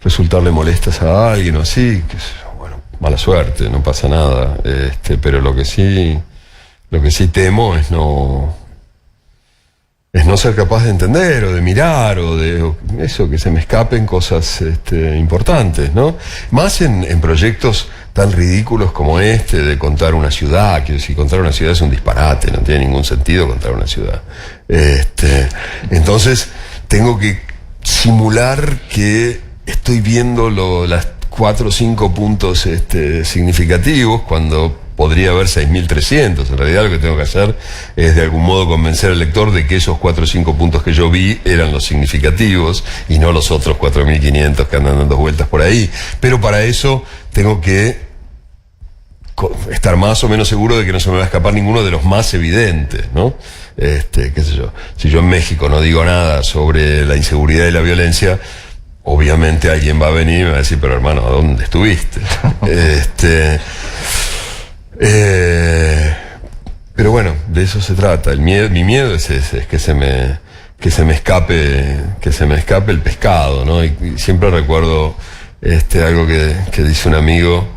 resultarle molestas a alguien o así, que bueno, mala suerte, no pasa nada. Pero lo que sí temo es no ser capaz de entender o de mirar o eso, que se me escapen cosas importantes, ¿no? Más en proyectos tan ridículos como de contar una ciudad. Quiero decir, contar una ciudad es un disparate, no tiene ningún sentido contar una ciudad. Entonces tengo que simular que estoy viendo las 4 o 5 puntos significativos cuando podría haber 6.300. En realidad lo que tengo que hacer es de algún modo convencer al lector de que esos 4 o 5 puntos que yo vi eran los significativos y no los otros 4.500 que andan dando vueltas por ahí. Pero para eso tengo que estar más o menos seguro de que no se me va a escapar ninguno de los más evidentes, ¿no? Qué sé yo. Si yo en México no digo nada sobre la inseguridad y la violencia, obviamente alguien va a venir y me va a decir, pero hermano, ¿a dónde estuviste? Pero bueno, de eso se trata. Mi miedo es ese, es que se me escape el pescado, ¿no? Y siempre recuerdo algo que dice un amigo,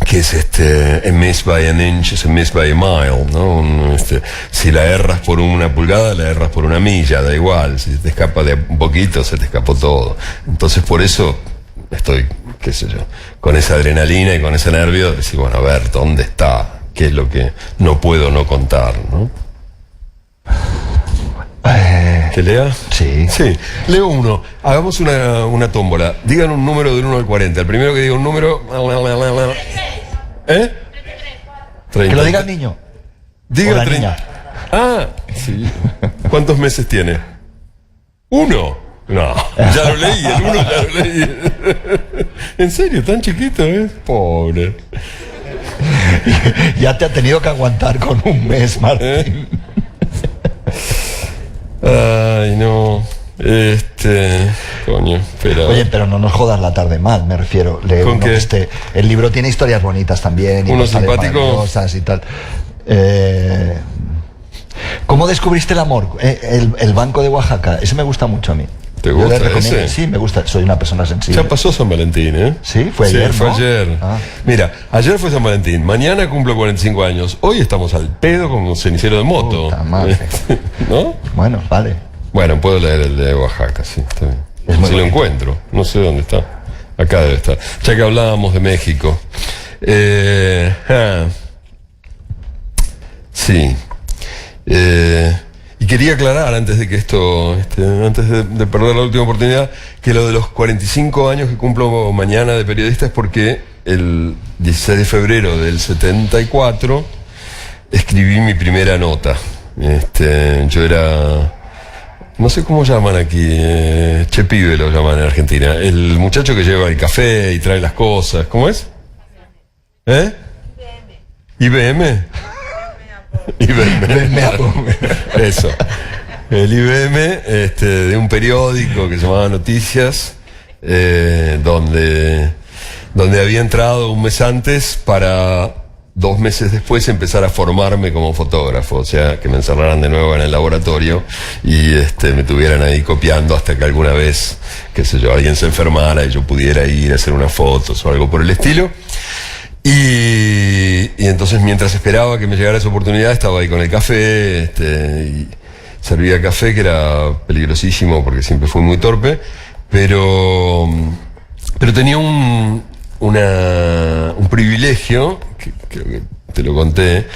que es a miss by an inch is a miss by a mile, ¿no? Si la erras por una pulgada, la erras por una milla, da igual. Si te escapa de un poquito, se te escapó todo. Entonces por eso estoy, qué sé yo, con esa adrenalina y con ese nervio de decir, bueno, a ver, ¿dónde está? ¿Qué es lo que no puedo no contar, ¿no? ¿Que lea? Sí. Sí, leo uno. Hagamos una tómbola. Digan un número del 1 al 40. El primero que diga un número... ¿Eh? 30. Que lo diga el niño. Diga o la 30. niña. Ah, sí. ¿Cuántos meses tiene? ¿1? No, ya lo leí, el 1 ya lo leí. ¿En serio? ¿Tan chiquito, Pobre. Ya te ha tenido que aguantar con un mes, Martín. Ay, no. Coño, espera. Oye, pero no nos jodas la tarde mal, me refiero. ¿Con qué? El libro tiene historias bonitas también. Y Uno postales simpático. maravillosas y tal. ¿Cómo descubriste el amor? El Banco de Oaxaca. Ese me gusta mucho a mí. ¿Te Yo gusta le recomiendo. ese? Sí, me gusta. Soy una persona sensible. Ya pasó San Valentín, ¿eh? Sí, fue ayer, fue ¿no? ayer. Ah. Mira, ayer fue San Valentín, mañana cumplo 45 años, hoy estamos al pedo con un cenicero de moto. Puta madre. ¿No? Bueno, vale. Bueno, puedo leer el de Oaxaca, sí, está bien. Es muy Si lo bonito. encuentro, no sé dónde está. Acá debe estar. Ya que hablábamos de México. Sí. Y quería aclarar antes de que antes de perder la última oportunidad, que lo de los 45 años que cumplo mañana de periodista es porque el 16 de febrero del 74 escribí mi primera nota. Yo era, no sé cómo llaman aquí, Che Pibe lo llaman en Argentina, el muchacho que lleva el café y trae las cosas, ¿cómo es? IBM. Eso. El IBM de un periódico que se llamaba Noticias, donde había entrado un mes antes para 2 meses después empezar a formarme como fotógrafo, o sea, que me encerraran de nuevo en el laboratorio y me tuvieran ahí copiando hasta que alguna vez, qué sé yo, alguien se enfermara y yo pudiera ir a hacer unas fotos o algo por el estilo. Y entonces mientras esperaba que me llegara esa oportunidad estaba ahí con el café, y servía café, que era peligrosísimo porque siempre fui muy torpe, pero tenía un privilegio, que te lo conté,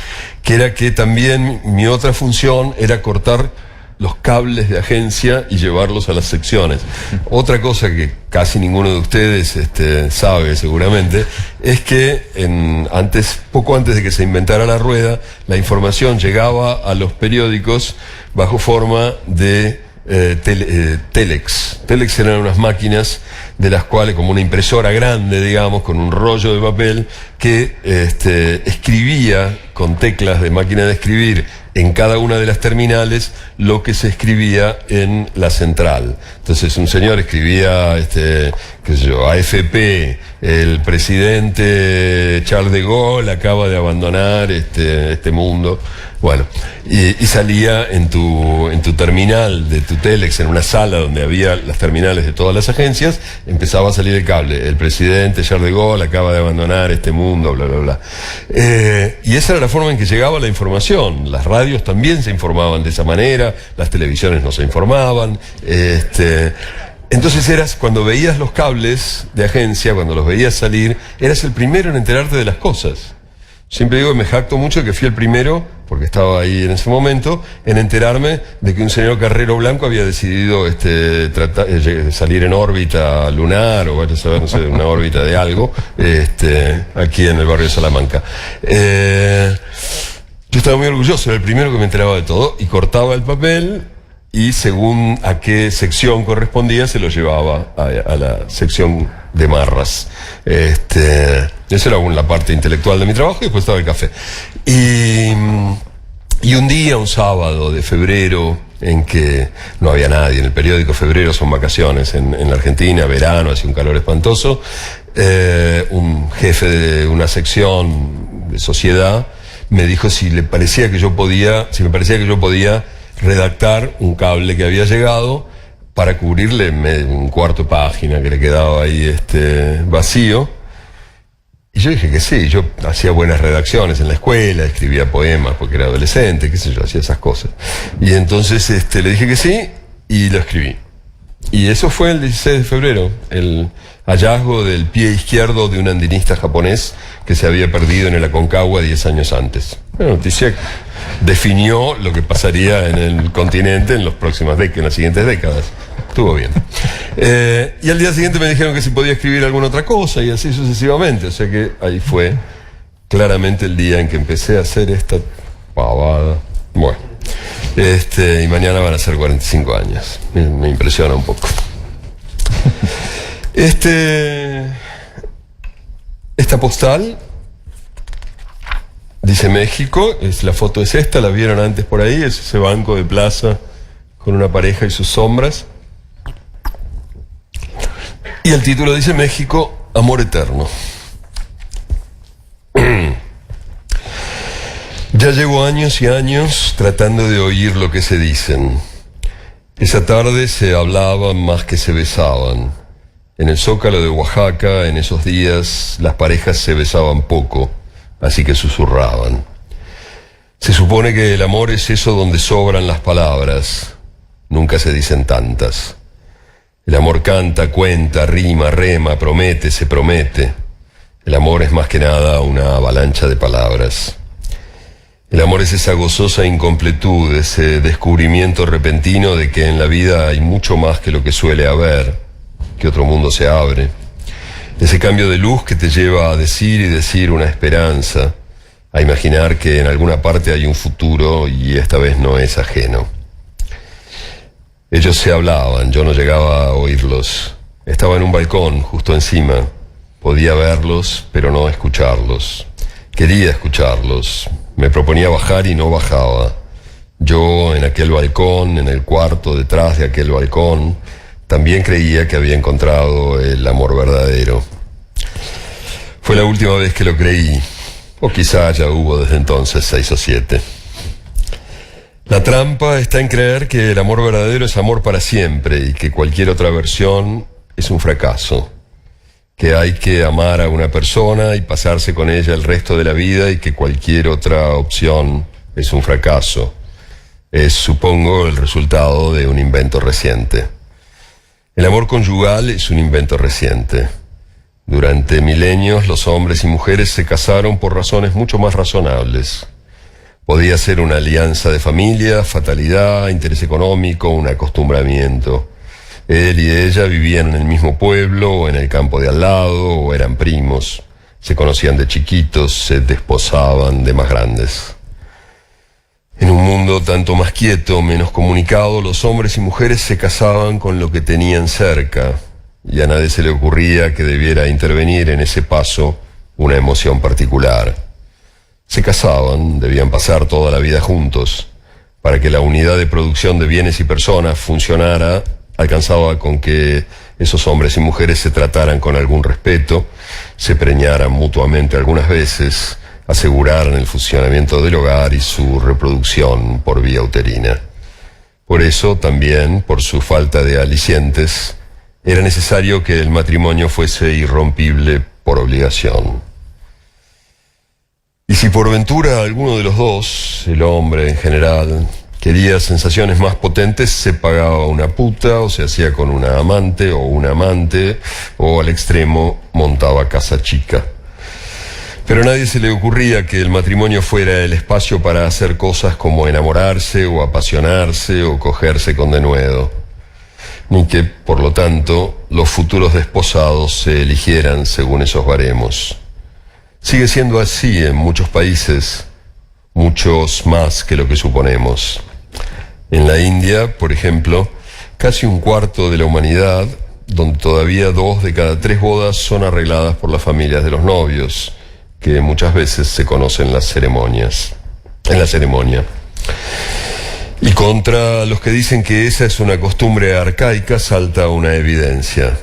que era que también mi otra función era cortar los cables de agencia y llevarlos a las secciones. Otra cosa que casi ninguno de ustedes sabe seguramente, es que poco antes de que se inventara la rueda, la información llegaba a los periódicos bajo forma de telex. Telex eran unas máquinas de las cuales, como una impresora grande, digamos, con un rollo de papel que escribía con teclas de máquina de escribir en cada una de las terminales lo que se escribía en la central. Entonces un señor escribía, qué sé yo, AFP, el presidente Charles de Gaulle acaba de abandonar este mundo. Bueno, y salía en tu terminal de tu telex, en una sala donde había las terminales de todas las agencias, empezaba a salir el cable. El presidente Charles de Gaulle acaba de abandonar este mundo, bla, bla, bla. Y esa era la forma en que llegaba la información. Las radios también se informaban de esa manera, las televisiones no se informaban. Entonces cuando veías los cables de agencia, cuando los veías salir, eras el primero en enterarte de las cosas. Siempre digo que me jacto mucho que fui el primero, porque estaba ahí en ese momento, en enterarme de que un señor Carrero Blanco había decidido salir en órbita lunar, o vaya a saber, no sé, una órbita de algo, aquí en el barrio de Salamanca. Yo estaba muy orgulloso, era el primero que me enteraba de todo, y cortaba el papel y según a qué sección correspondía se lo llevaba a la sección de marras. Esa era la parte intelectual de mi trabajo, y después estaba el café. Y un día, un sábado de febrero, en que no había nadie en el periódico, febrero son vacaciones en la Argentina, verano, hacía un calor espantoso, un jefe de una sección de sociedad me dijo si me parecía que yo podía redactar un cable que había llegado para cubrirle un cuarto de página que le quedaba ahí vacío. Y yo dije que sí, yo hacía buenas redacciones en la escuela, escribía poemas porque era adolescente, qué sé yo, hacía esas cosas. Y entonces le dije que sí y lo escribí. Y eso fue el 16 de febrero, el hallazgo del pie izquierdo de un andinista japonés que se había perdido en el Aconcagua 10 años antes. Una noticia que definió lo que pasaría en el continente en las siguientes décadas. Estuvo bien. Y al día siguiente me dijeron que si podía escribir alguna otra cosa, y así sucesivamente. O sea que ahí fue claramente el día en que empecé a hacer esta pavada. Bueno, y mañana van a ser 45 años. Me impresiona un poco. Esta postal dice México, la foto es esta, la vieron antes por ahí, es ese banco de plaza con una pareja y sus sombras. Y el título dice México, amor eterno. Ya llevo años y años tratando de oír lo que se dicen. Esa tarde se hablaban más que se besaban. En el Zócalo de Oaxaca, en esos días, las parejas se besaban poco, así que susurraban. Se supone que el amor es eso donde sobran las palabras. Nunca se dicen tantas. El amor canta, cuenta, rima, rema, promete, se promete. El amor es más que nada una avalancha de palabras. El amor es esa gozosa incompletud, ese descubrimiento repentino de que en la vida hay mucho más que lo que suele haber, que otro mundo se abre. Ese cambio de luz que te lleva a decir y decir una esperanza, a imaginar que en alguna parte hay un futuro y esta vez no es ajeno. Ellos se hablaban, yo no llegaba a oírlos. Estaba en un balcón, justo encima. Podía verlos, pero no escucharlos. Quería escucharlos. Me proponía bajar y no bajaba. Yo, en aquel balcón, en el cuarto detrás de aquel balcón, también creía que había encontrado el amor verdadero. Fue la última vez que lo creí, o quizá ya hubo desde entonces 6 o 7. La trampa está en creer que el amor verdadero es amor para siempre y que cualquier otra versión es un fracaso. Que hay que amar a una persona y pasarse con ella el resto de la vida y que cualquier otra opción es un fracaso. Es, supongo, el resultado de un invento reciente. El amor conyugal es un invento reciente. Durante milenios los hombres y mujeres se casaron por razones mucho más razonables. Podía ser una alianza de familia, fatalidad, interés económico, un acostumbramiento. Él y ella vivían en el mismo pueblo, o en el campo de al lado, o eran primos. Se conocían de chiquitos, se desposaban de más grandes. En un mundo tanto más quieto, menos comunicado, los hombres y mujeres se casaban con lo que tenían cerca, y a nadie se le ocurría que debiera intervenir en ese paso una emoción particular. Se casaban, debían pasar toda la vida juntos. Para que la unidad de producción de bienes y personas funcionara, alcanzaba con que esos hombres y mujeres se trataran con algún respeto, se preñaran mutuamente algunas veces, aseguraran el funcionamiento del hogar y su reproducción por vía uterina. Por eso, también, por su falta de alicientes, era necesario que el matrimonio fuese irrompible por obligación. Y si por ventura alguno de los dos, el hombre en general, quería sensaciones más potentes, se pagaba una puta, o se hacía con una amante, o un amante, o al extremo montaba casa chica. Pero a nadie se le ocurría que el matrimonio fuera el espacio para hacer cosas como enamorarse, o apasionarse, o cogerse con denuedo. Ni que, por lo tanto, los futuros desposados se eligieran según esos baremos. Sigue siendo así en muchos países, muchos más que lo que suponemos. En la India, por ejemplo, casi un cuarto de la humanidad, donde todavía 2 de cada 3 bodas son arregladas por las familias de los novios, que muchas veces se conocen en la ceremonia. Y contra los que dicen que esa es una costumbre arcaica salta una evidencia.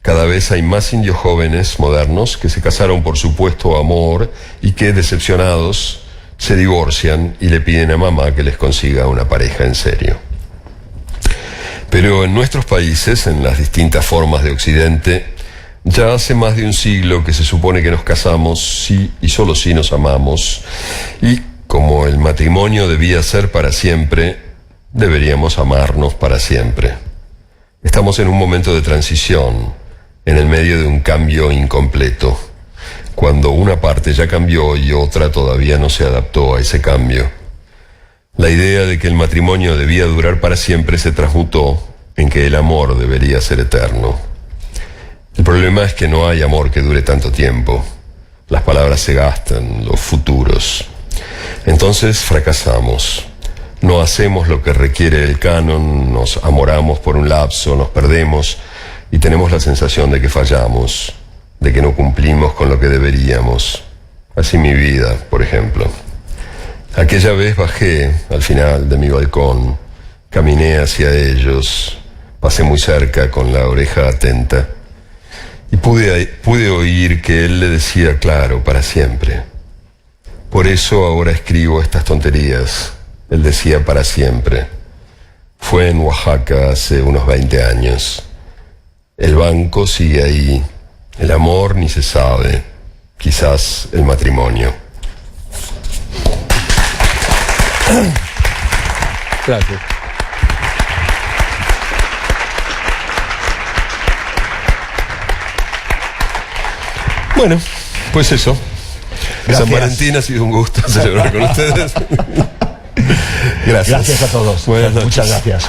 Cada vez hay más indios jóvenes modernos que se casaron por supuesto amor y que, decepcionados, se divorcian y le piden a mamá que les consiga una pareja en serio. Pero en nuestros países, en las distintas formas de Occidente, ya hace más de un siglo que se supone que nos casamos si y solo si nos amamos, y como el matrimonio debía ser para siempre, deberíamos amarnos para siempre. Estamos en un momento de transición, en el medio de un cambio incompleto, cuando una parte ya cambió y otra todavía no se adaptó a ese cambio. La idea de que el matrimonio debía durar para siempre se transmutó en que el amor debería ser eterno. El problema es que no hay amor que dure tanto tiempo. Las palabras se gastan, los futuros. Entonces fracasamos. No hacemos lo que requiere el canon, nos amoramos por un lapso, nos perdemos y tenemos la sensación de que fallamos, de que no cumplimos con lo que deberíamos. Así mi vida, por ejemplo. Aquella vez bajé al final de mi balcón, caminé hacia ellos, pasé muy cerca con la oreja atenta y pude oír que él le decía claro, para siempre. Por eso ahora escribo estas tonterías. Él decía para siempre. Fue en Oaxaca hace unos 20 años. El banco sigue ahí. El amor ni se sabe. Quizás el matrimonio. Gracias. Bueno, pues eso. Gracias. San Valentín ha sido un gusto celebrar con ustedes. Gracias. Gracias a todos. Buenas noches. Muchas gracias.